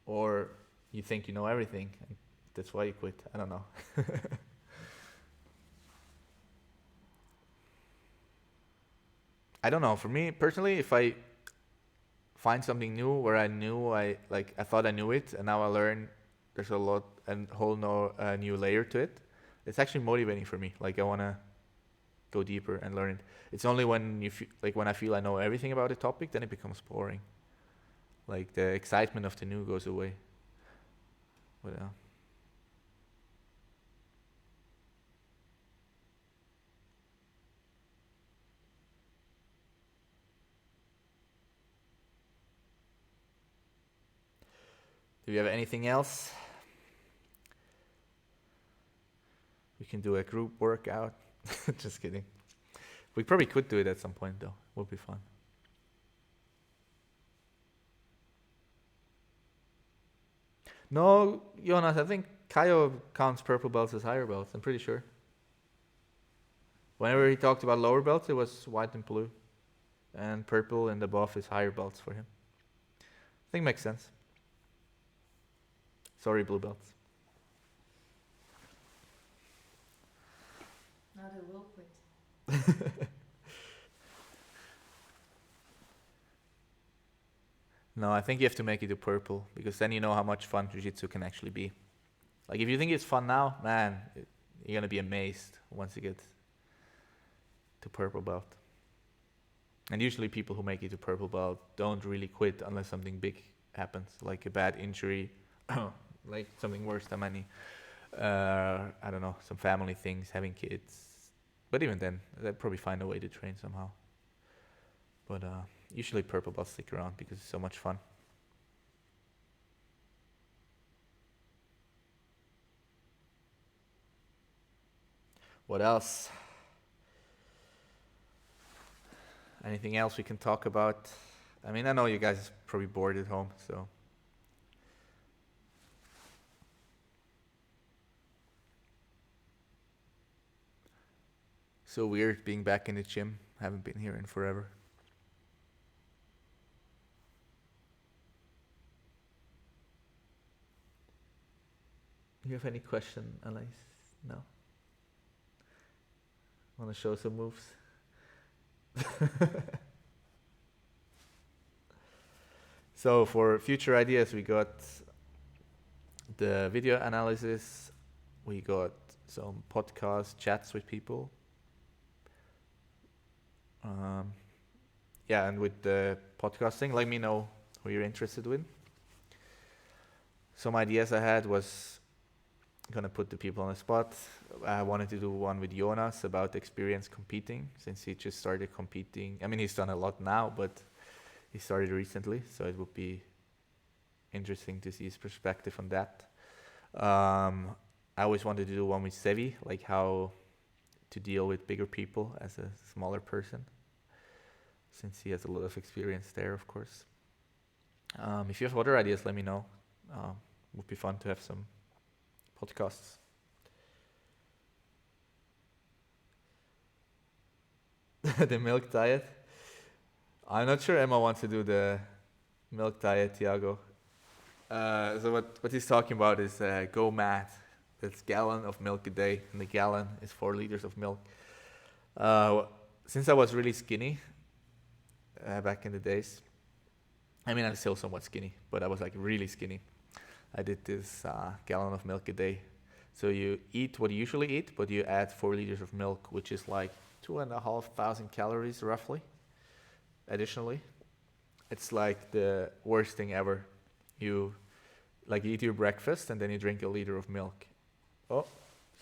Speaker 1: Or you think you know everything, and that's why you quit. I don't know. I don't know. For me personally, if I find something new where I thought I knew it, and now I learn there's a whole new layer to it, it's actually motivating for me. I want to go deeper and learn it. It's only when when I feel I know everything about a topic, then it becomes boring. The excitement of the new goes away. But yeah. Do you have anything else? We can do a group workout. Just kidding. We probably could do it at some point though. Would be fun. No, Jonas, I think Kaio counts purple belts as higher belts, I'm pretty sure. Whenever he talked about lower belts, it was white and blue. And purple and above is higher belts for him. I think makes sense. Sorry, blue belts.
Speaker 2: Now they will quit.
Speaker 1: No, I think you have to make it to purple, because then you know how much fun jiu-jitsu can actually be. Like, if you think it's fun now, man, you're going to be amazed once you get to purple belt. And usually people who make it to purple belt don't really quit unless something big happens, like a bad injury, like something worse than any, I don't know, some family things, having kids. But even then, they'll probably find a way to train somehow. But usually purple belts stick around because it's so much fun. What else? Anything else we can talk about? I mean, I know you guys are probably bored at home, so. So weird being back in the gym. Haven't been here in forever. Do you have any question, Alice? No? Want to show some moves? So for future ideas, we got the video analysis, we got some podcast chats with people. Yeah, and with the podcasting, let me know who you're interested in. Some ideas I had was gonna put the people on the spot. I wanted to do one with Jonas about experience competing, since he just started competing. I mean, he's done a lot now, but he started recently, so it would be interesting to see his perspective on that. I always wanted to do one with Sevi, like how to deal with bigger people as a smaller person, since he has a lot of experience there, of course. If you have other ideas, let me know. Would be fun to have some podcasts. The milk diet. I'm not sure Emma wants to do the milk diet, Thiago. So what he's talking about is go mad. That's gallon of milk a day, and the gallon is 4 liters of milk. Since I was really skinny back in the days, I mean, I'm still somewhat skinny, but I was like really skinny. I did this gallon of milk a day. So you eat what you usually eat, but you add 4 liters of milk, which is like 2,500 calories roughly. Additionally, it's like the worst thing ever. You eat your breakfast and then you drink a liter of milk. Oh,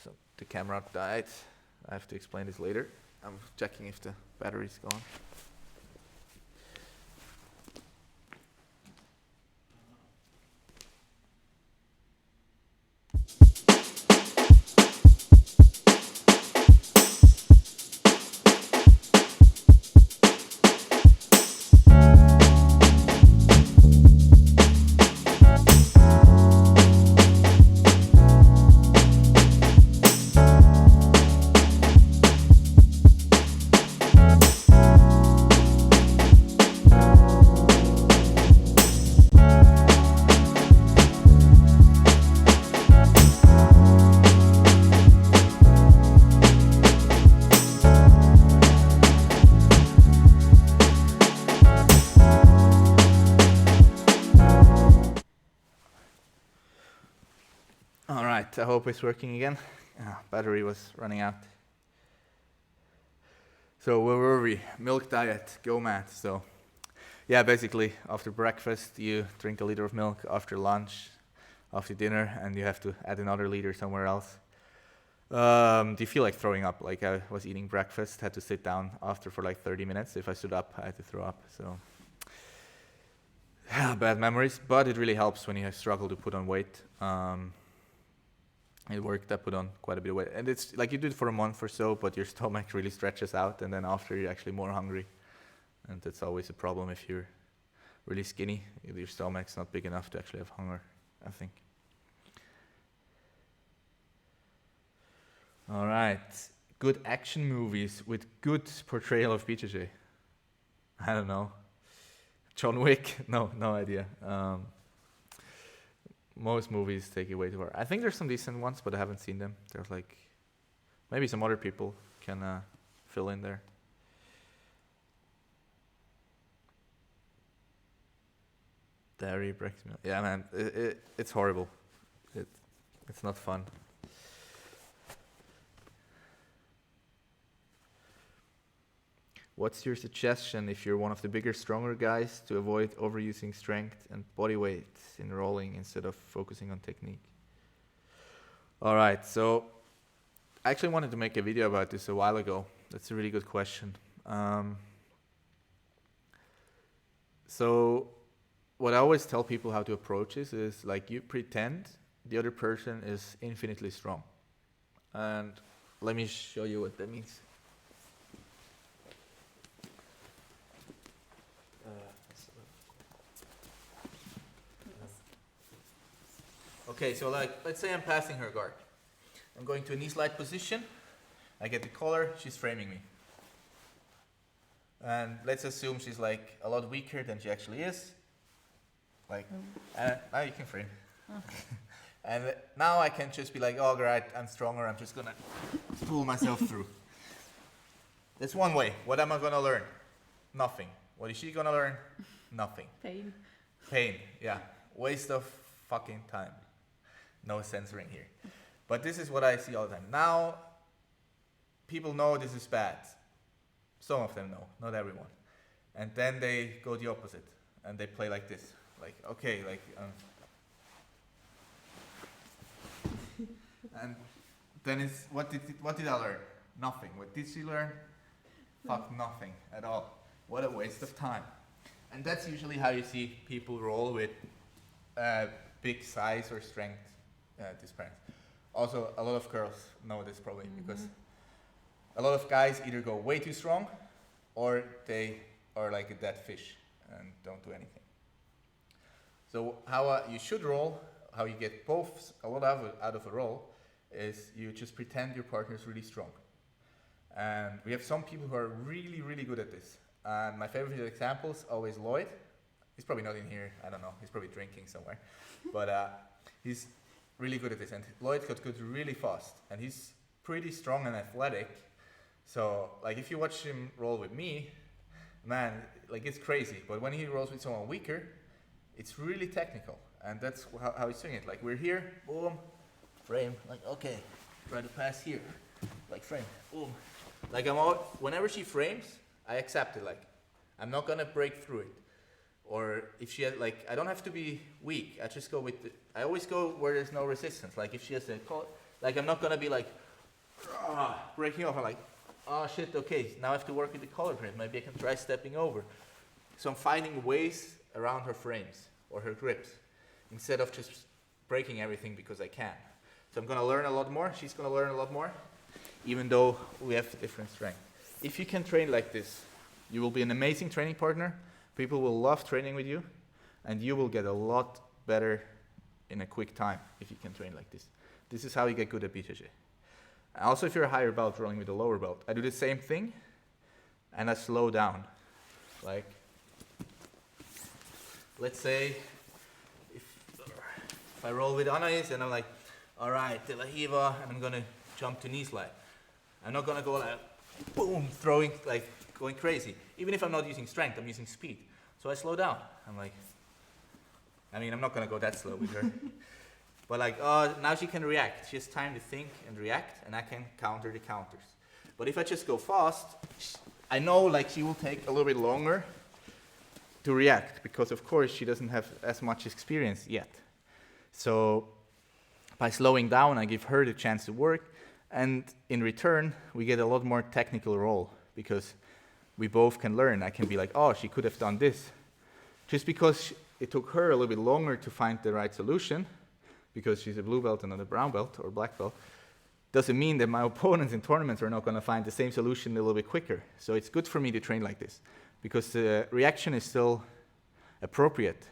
Speaker 1: so the camera died. I have to explain this later. I'm checking if the battery's gone. I hope it's working again. Battery was running out. So where were we? Milk diet, go mad. So yeah, basically after breakfast you drink a liter of milk, after lunch, after dinner, and you have to add another liter somewhere else. Do you feel like throwing up? Like I was eating breakfast, had to sit down after for like 30 minutes. If I stood up, I had to throw up. So yeah, bad memories, but it really helps when you struggle to put on weight. it worked. I put on quite a bit of weight, and it's like you do it for a month or so, but your stomach really stretches out, and then after you're actually more hungry, and that's always a problem if you're really skinny. Your stomach's not big enough to actually have hunger, I think. All right, good action movies with good portrayal of BJJ. I don't know. John Wick? No idea. Most movies take it way too far. I think there's some decent ones, but I haven't seen them. There's like, maybe some other people can fill in there. Dairy breaks me. Yeah, man, it's horrible. It's not fun. What's your suggestion if you're one of the bigger, stronger guys to avoid overusing strength and body weight in rolling instead of focusing on technique? All right, so I actually wanted to make a video about this a while ago. That's a really good question. So what I always tell people how to approach this is like you pretend the other person is infinitely strong. And let me show you what that means. Okay, so like, let's say I'm passing her guard. I'm going to a knee slide position. I get the collar, she's framing me. And let's assume she's like a lot weaker than she actually is. Like, now you can frame. And now I can just be like, oh, great, I'm stronger, I'm just gonna pull myself through. That's one way. What am I gonna learn? Nothing. What is she gonna learn? Nothing. Pain, yeah. Waste of fucking time. No censoring here. But this is what I see all the time. Now, people know this is bad. Some of them know, not everyone. And then they go the opposite. And they play like this. Like, okay, like... and then it's, what did I learn? Nothing. What did she learn? Fuck nothing at all. What a waste of time. And that's usually how you see people roll with big size or strength disparity. Also, a lot of girls know this probably because a lot of guys either go way too strong or they are like a dead fish and don't do anything. So how you should roll, how you get both a lot out of a roll, is you just pretend your partner is really strong. And we have some people who are really, really good at this. And my favorite example is always Lloyd. He's probably not in here, I don't know, he's probably drinking somewhere. But he's really good at this. And Lloyd got good really fast. And he's pretty strong and athletic. So like if you watch him roll with me, man, like it's crazy. But when he rolls with someone weaker, it's really technical. And that's how he's doing it. Like we're here, boom, frame, like okay, try to pass here, like frame, boom. Like whenever she frames, I accept it. Like I'm not gonna break through it. Or if she has, like, I don't have to be weak. I just go with I always go where there's no resistance. Like if she has a collar, like I'm not gonna be like breaking off. I'm like, oh shit, okay, now I have to work with the collar grip. Maybe I can try stepping over. So I'm finding ways around her frames or her grips instead of just breaking everything because I can. So I'm gonna learn a lot more. She's gonna learn a lot more, even though we have different strength. If you can train like this, you will be an amazing training partner. People will love training with you, and you will get a lot better in a quick time if you can train like this. This is how you get good at BJJ. Also, if you're a higher belt rolling with a lower belt, I do the same thing, and I slow down. Like, let's say, if I roll with Anais, and I'm like, all right, De La Hiva, and I'm gonna jump to knee slide. I'm not gonna go like, boom, throwing, like, going crazy. Even if I'm not using strength, I'm using speed. So I slow down. I'm like, I mean, I'm not gonna go that slow with her. But like, now she can react. She has time to think and react, and I can counter the counters. But if I just go fast, I know like she will take a little bit longer to react, because of course she doesn't have as much experience yet. So by slowing down, I give her the chance to work, and in return, we get a lot more technical roll, because we both can learn. I can be like, oh, she could have done this. Just because it took her a little bit longer to find the right solution, because she's a blue belt and not a brown belt or black belt, doesn't mean that my opponents in tournaments are not going to find the same solution a little bit quicker. So it's good for me to train like this, because the reaction is still appropriate.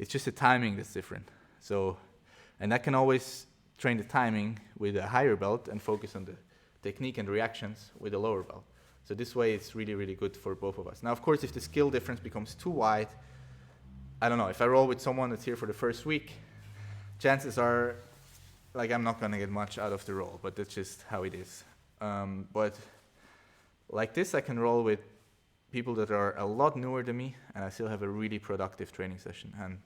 Speaker 1: It's just the timing that's different. So, and I can always train the timing with a higher belt and focus on the technique and reactions with a lower belt. So this way it's really, really good for both of us. Now, of course, if the skill difference becomes too wide, I don't know, if I roll with someone that's here for the first week, chances are, like, I'm not going to get much out of the roll, but that's just how it is. But like this, I can roll with people that are a lot newer than me, and I still have a really productive training session. And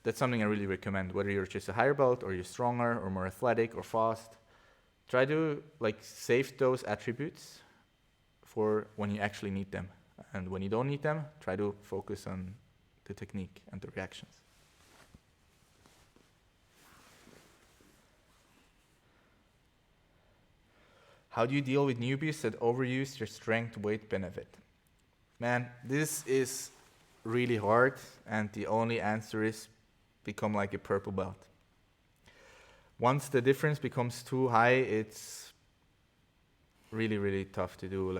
Speaker 1: that's something I really recommend, whether you're just a higher belt or you're stronger or more athletic or fast. Try to save those attributes for when you actually need them. And when you don't need them, try to focus on the technique and the reactions. How do you deal with newbies that overuse their strength weight benefit? Man, this is really hard, and the only answer is become like a purple belt. Once the difference becomes too high, it's really, really tough to do.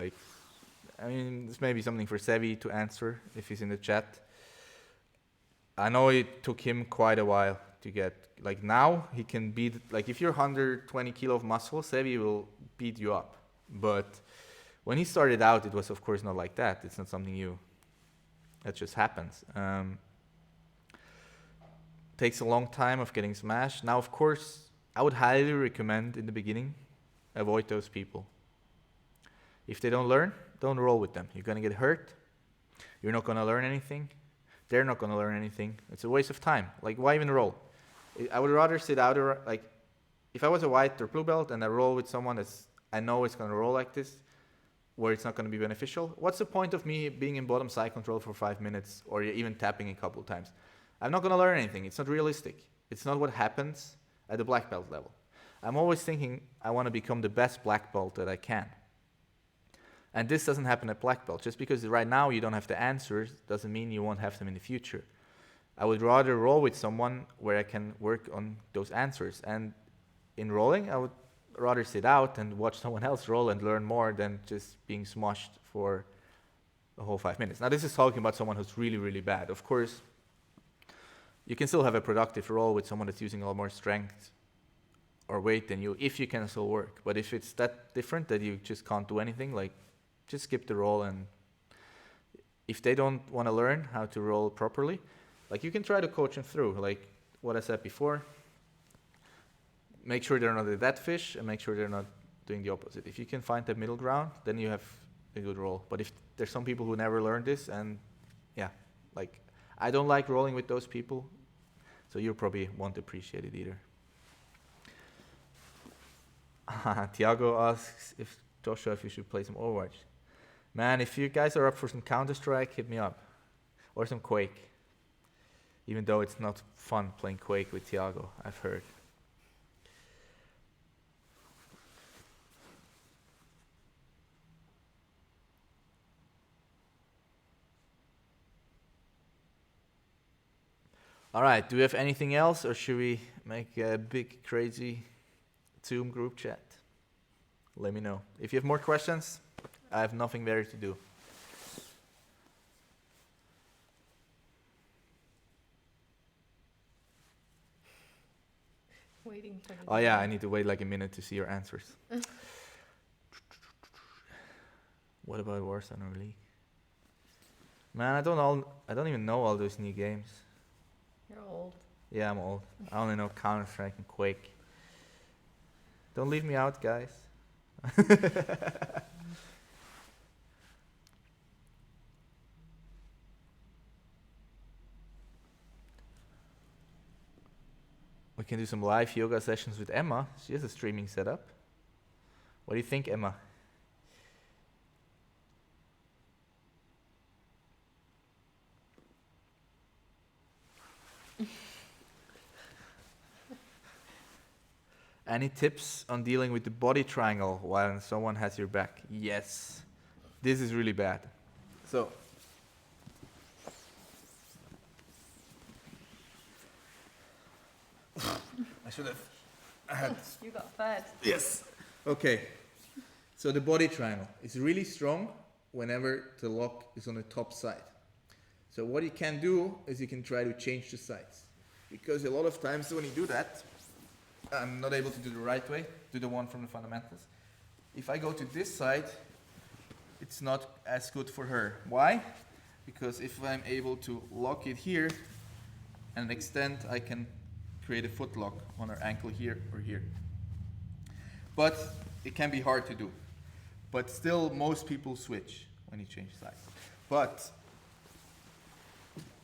Speaker 1: This may be something for Sevi to answer if he's in the chat. I know it took him quite a while to get, now he can beat, if you're 120 kilo of muscle, Sevi will beat you up. But when he started out, it was of course not like that. It's not something that just happens. Takes a long time of getting smashed. Now, of course, I would highly recommend in the beginning, avoid those people. If they don't learn, don't roll with them. You're going to get hurt. You're not going to learn anything. They're not going to learn anything. It's a waste of time. Why even roll? I would rather sit out, if I was a white or blue belt and I roll with someone I know it's going to roll like this, where it's not going to be beneficial, what's the point of me being in bottom side control for 5 minutes or even tapping a couple times? I'm not going to learn anything. It's not realistic. It's not what happens at the black belt level. I'm always thinking I want to become the best black belt that I can. And this doesn't happen at black belt. Just because right now you don't have the answers doesn't mean you won't have them in the future. I would rather roll with someone where I can work on those answers. And in rolling, I would rather sit out and watch someone else roll and learn more than just being smushed for the whole 5 minutes. Now, this is talking about someone who's really, really bad. Of course, you can still have a productive roll with someone that's using a lot more strength or weight than you, if you can still work. But if it's that different that you just can't do anything, just skip the roll. And if they don't want to learn how to roll properly, you can try to coach them through, what I said before. Make sure they're not a dead fish, and make sure they're not doing the opposite. If you can find that middle ground, then you have a good roll. But if there's some people who never learned this, and I don't like rolling with those people, so you probably won't appreciate it either. Tiago asks if you should play some Overwatch. Man, if you guys are up for some Counter-Strike, hit me up. Or some Quake. Even though it's not fun playing Quake with Tiago, I've heard. All right, do we have anything else, or should we make a big, crazy Zoom group chat? Let me know. If you have more questions, I have nothing better to do.
Speaker 2: Waiting for the
Speaker 1: Oh yeah, I need to wait a minute to see your answers. What about Warzone or League? Man, I don't even know all those new games.
Speaker 2: You're old.
Speaker 1: Yeah, I'm old. I only know Counter-Strike and Quake. Don't leave me out, guys. We can do some live yoga sessions with Emma. She has a streaming setup. What do you think, Emma? Any tips on dealing with the body triangle while someone has your back? Yes. This is really bad. So, should have had.
Speaker 2: You got fat.
Speaker 1: Yes. Okay. So the body triangle is really strong whenever the lock is on the top side. So what you can do is you can try to change the sides. Because a lot of times when you do that, I'm not able to do the right way, do the one from the fundamentals. If I go to this side, it's not as good for her. Why? Because if I'm able to lock it here and extend, I can create a foot lock on her ankle here or here. But it can be hard to do. But still, most people switch when you change sides. But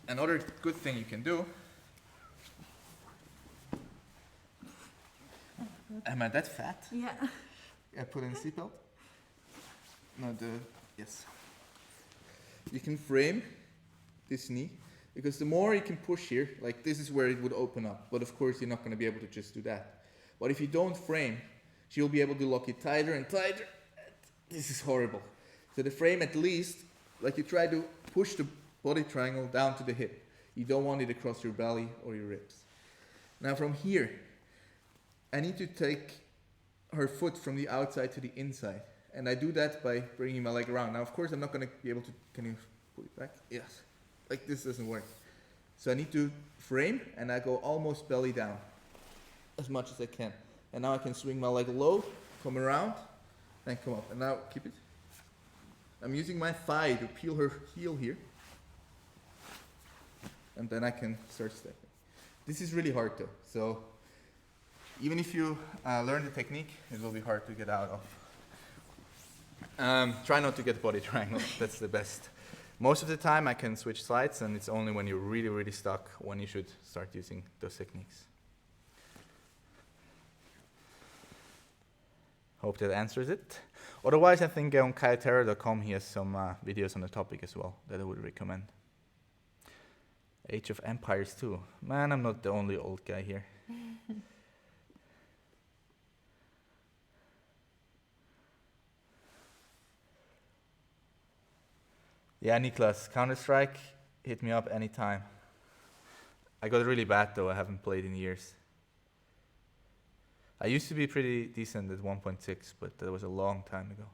Speaker 1: another good thing you can do. Am I that fat?
Speaker 2: Yeah.
Speaker 1: I put in a seatbelt? No, yes. You can frame this knee, because the more you can push here, like this is where it would open up. But of course, you're not going to be able to just do that. But if you don't frame, she'll be able to lock it tighter and tighter. This is horrible. So the frame, at least, like you try to push the body triangle down to the hip. You don't want it across your belly or your ribs. Now from here, I need to take her foot from the outside to the inside. And I do that by bringing my leg around. Now, of course, I'm not going to be able to, can you pull it back? Yes. Like this doesn't work. So I need to frame, and I go almost belly down as much as I can. And now I can swing my leg low, come around, and come up. And now keep it. I'm using my thigh to peel her heel here. And then I can start stepping. This is really hard though. So even if you learn the technique, it will be hard to get out of. Try not to get body triangle. That's the best. Most of the time I can switch sides, and it's only when you're really, really stuck when you should start using those techniques. Hope that answers it. Otherwise, I think on kaioterra.com he has some videos on the topic as well that I would recommend. Age of Empires too. Man, I'm not the only old guy here. Yeah, Niklas, Counter-Strike, hit me up anytime. I got really bad though, I haven't played in years. I used to be pretty decent at 1.6, but that was a long time ago.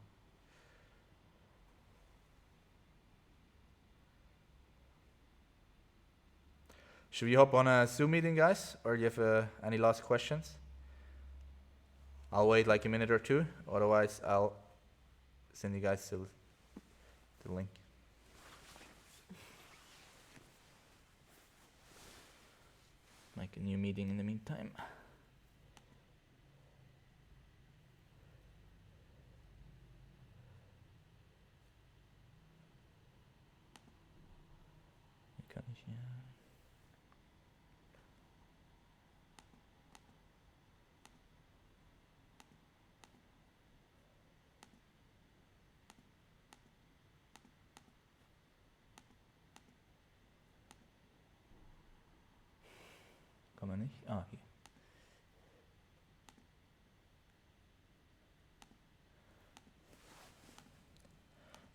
Speaker 1: Should we hop on a Zoom meeting, guys? Or do you have any last questions? I'll wait like a minute or two, otherwise I'll send you guys the link. Make a new meeting in the meantime. Kann man nicht? Ah, hier.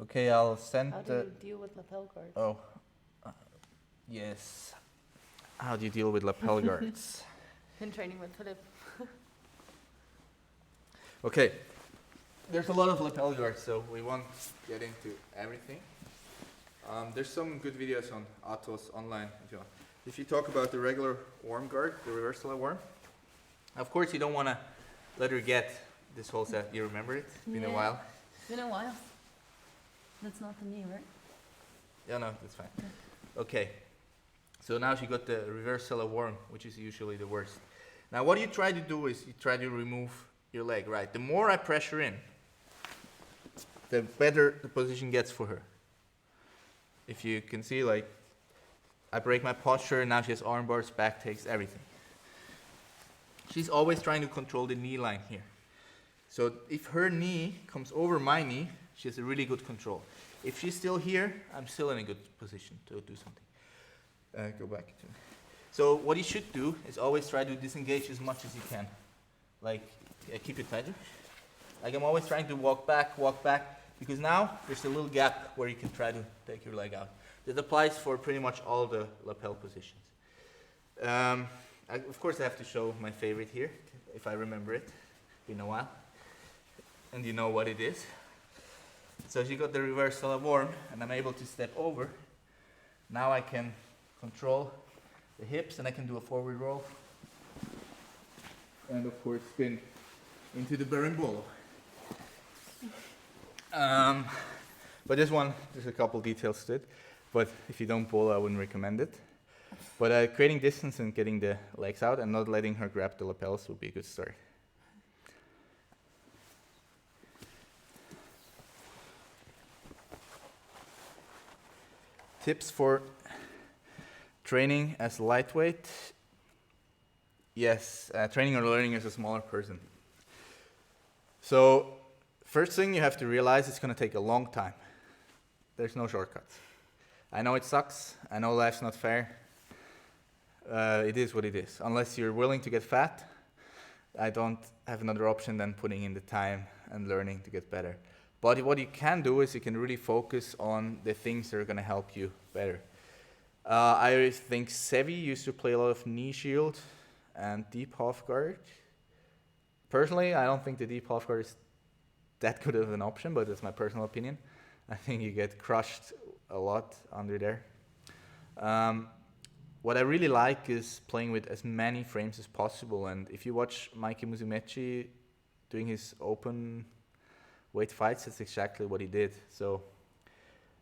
Speaker 1: Okay, I'll send
Speaker 2: How do you deal with lapel guards?
Speaker 1: Oh, yes. How do you deal with lapel guards?
Speaker 2: Been training with Philip.
Speaker 1: Okay, there's a lot of lapel guards, so we won't get into everything. There's some good videos on Atos online if you want. If you talk about the regular worm guard, the reversal worm, of course you don't want to let her get this whole set. You remember it? It's been a while.
Speaker 2: It's been a while. That's not the knee, right?
Speaker 1: Yeah, no, that's fine. Okay, so now she got the reversal worm, which is usually the worst. Now what you try to do is you try to remove your leg, right? The more I pressure in, the better the position gets for her. If you can see, like, I break my posture, now she has arm bars, back takes, everything. She's always trying to control the knee line here. So if her knee comes over my knee, she has a really good control. If she's still here, I'm still in a good position to do something. Go back. So what you should do is always try to disengage as much as you can. Like, keep it tighter. Like I'm always trying to walk back, because now there's a little gap where you can try to take your leg out. That applies for pretty much all the lapel positions. of course I have to show my favorite here, if I remember it. Been a while. And you know what it is. So as you got the reversal of arm, and I'm able to step over, now I can control the hips and I can do a forward roll. And of course spin into the berimbolo. But this one, there's a couple details to it. But if you don't bolo, I wouldn't recommend it. But creating distance and getting the legs out and not letting her grab the lapels would be a good start. Tips for training as lightweight. Yes, training or learning as a smaller person. So, first thing you have to realize, it's going to take a long time. There's no shortcuts. I know it sucks. I know life's not fair. It is what it is. Unless you're willing to get fat, I don't have another option than putting in the time and learning to get better. But what you can do is you can really focus on the things that are going to help you better. I think Sevi used to play a lot of knee shield and deep half guard. Personally, I don't think the deep half guard is that good of an option, but that's my personal opinion. I think you get crushed a lot under there. What I really like is playing with as many frames as possible. And if you watch Mikey Musumeci doing his open weight fights, that's exactly what he did. So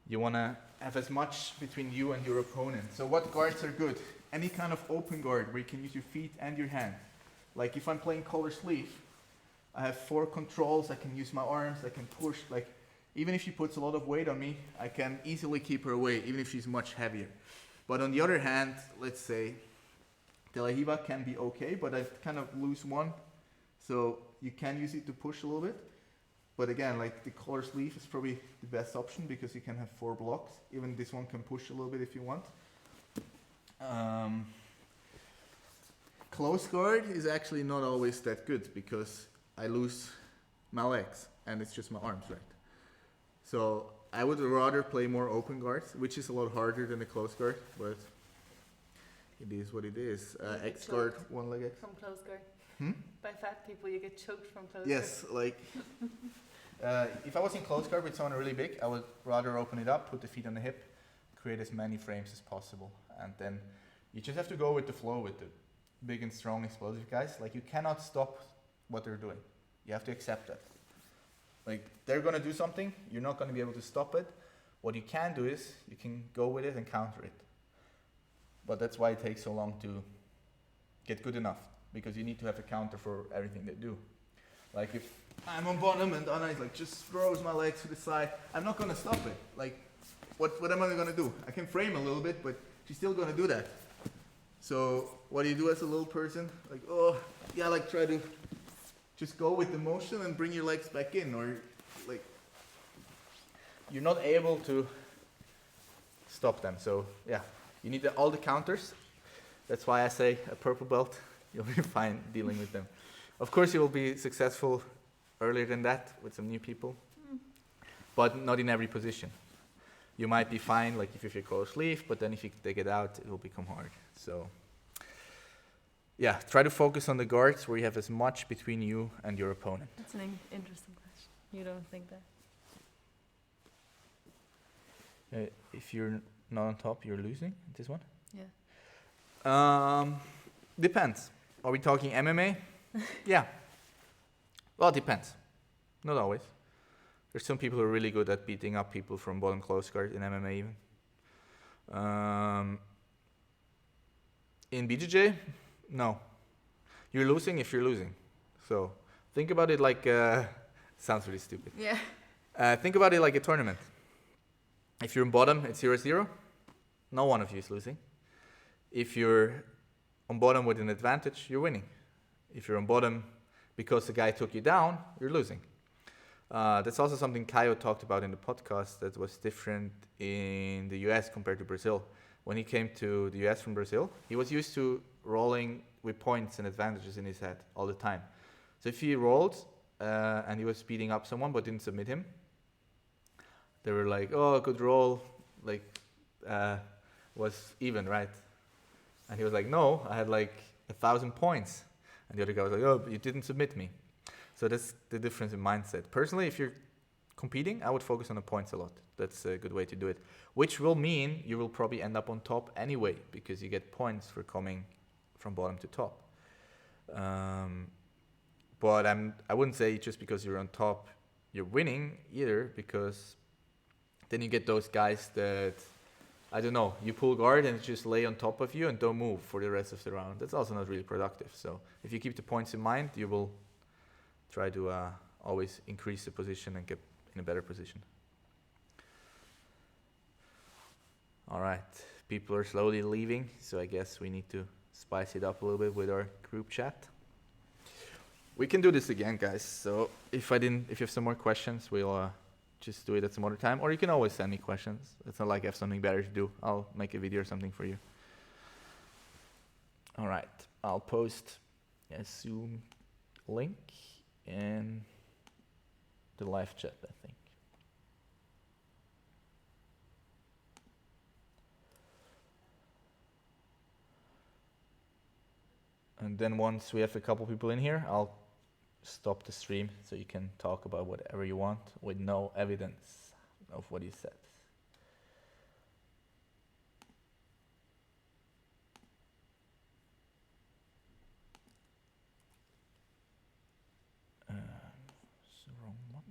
Speaker 1: you want to have as much between you and your opponent. So what guards are good? Any kind of open guard where you can use your feet and your hand. Like if I'm playing collar sleeve, I have 4 controls, I can use my arms, I can push. Like even if she puts a lot of weight on me, I can easily keep her away, even if she's much heavier. But on the other hand, let's say De La Riva can be okay, but I kind of lose one. So you can use it to push a little bit. But again, like the collar sleeve is probably the best option because you can have 4 blocks. Even this one can push a little bit if you want. Close guard is actually not always that good because I lose my legs and it's just my arms, right? So I would rather play more open guards, which is a lot harder than the close guard, but it is what it is. X guard, one leg X.
Speaker 2: From close guard.
Speaker 1: Hmm?
Speaker 2: By fat people, you get choked from close
Speaker 1: Yes, like if I was in close guard with someone really big, I would rather open it up, put the feet on the hip, create as many frames as possible, and then you just have to go with the flow with the big and strong explosive guys. Like you cannot stop what they're doing. You have to accept that. Like they're gonna do something, you're not gonna be able to stop it. What you can do is you can go with it and counter it. But that's why it takes so long to get good enough, because you need to have a counter for everything they do. Like if I'm on bottom and Anna is like just throws my legs to the side, I'm not gonna stop it. Like what am I gonna do? I can frame a little bit, but she's still gonna do that. So what do you do as a little person? Like, oh yeah, like try to just go with the motion and bring your legs back in, or like you're not able to stop them. So yeah, you need all the counters. That's why I say a purple belt, you'll be fine dealing with them. Of course you will be successful earlier than that with some new people, but not in every position. You might be fine, like if you close sleeve, but then if you take it out, it will become hard. So yeah, try to focus on the guards where you have as much between you and your opponent.
Speaker 2: That's an interesting question. You don't think that?
Speaker 1: If you're not on top, you're losing this one?
Speaker 2: Yeah.
Speaker 1: Depends. Are we talking MMA? Yeah. Well, it depends. Not always. There's some people who are really good at beating up people from bottom close guard in MMA even. In BJJ, no. You're losing if you're losing. So think about it like, sounds really stupid.
Speaker 2: Yeah.
Speaker 1: Think about it like a tournament. If you're in bottom, it's 0-0. No one of you is losing. If you're on bottom with an advantage, you're winning. If you're on bottom because the guy took you down, you're losing. That's also something Caio talked about in the podcast that was different in the US compared to Brazil. When he came to the US from Brazil, he was used to rolling with points and advantages in his head all the time. So if he rolled and he was beating up someone but didn't submit him, they were like, oh, good roll, like was even, right? And he was like, no, I had like 1,000 points. And the other guy was like, oh, but you didn't submit me. So that's the difference in mindset. Personally, if you're competing, I would focus on the points a lot. That's a good way to do it. Which will mean you will probably end up on top anyway, because you get points for coming from bottom to top. But I wouldn't say just because you're on top, you're winning either, because then you get those guys that, I don't know, you pull guard and just lay on top of you and don't move for the rest of the round. That's also not really productive. So if you keep the points in mind, you will try to always increase the position and get in a better position. All right, people are slowly leaving, so I guess we need to spice it up a little bit with our group chat. We can do this again, guys. So if you have some more questions, we'll just do it at some other time. Or you can always send me questions. It's not like I have something better to do. I'll make a video or something for you. All right, I'll post a Zoom link in the live chat, I think. And then once we have a couple people in here, I'll stop the stream so you can talk about whatever you want with no evidence of what you said. It's the wrong one.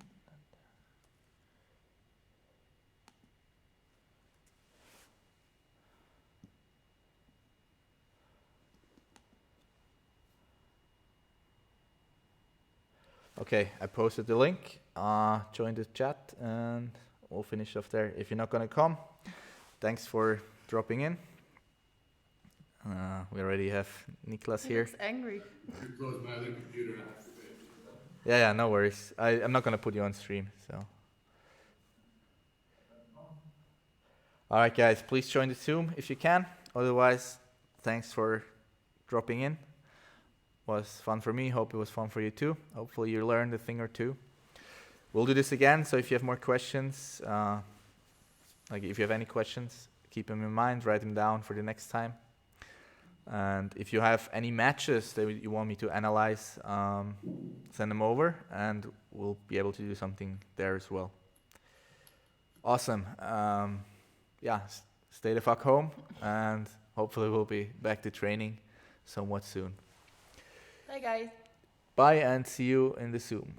Speaker 1: Okay, I posted the link. Join the chat and we'll finish off there. If you're not gonna come, thanks for dropping in. We already have Niklas
Speaker 2: He
Speaker 1: here.
Speaker 2: looks angry.
Speaker 5: I close my other computer.
Speaker 1: Yeah, no worries. I'm not gonna put you on stream, so. All right, guys, please join the Zoom if you can. Otherwise, thanks for dropping in. Was fun for me. Hope it was fun for you too. Hopefully you learned a thing or two. We'll do this again. So if you have more questions, like if you have any questions, keep them in mind. Write them down for the next time. And if you have any matches that you want me to analyze, send them over, and we'll be able to do something there as well. Awesome. Yeah, stay the fuck home, and hopefully we'll be back to training somewhat soon.
Speaker 2: Bye, guys.
Speaker 1: Bye, and see you in the Zoom.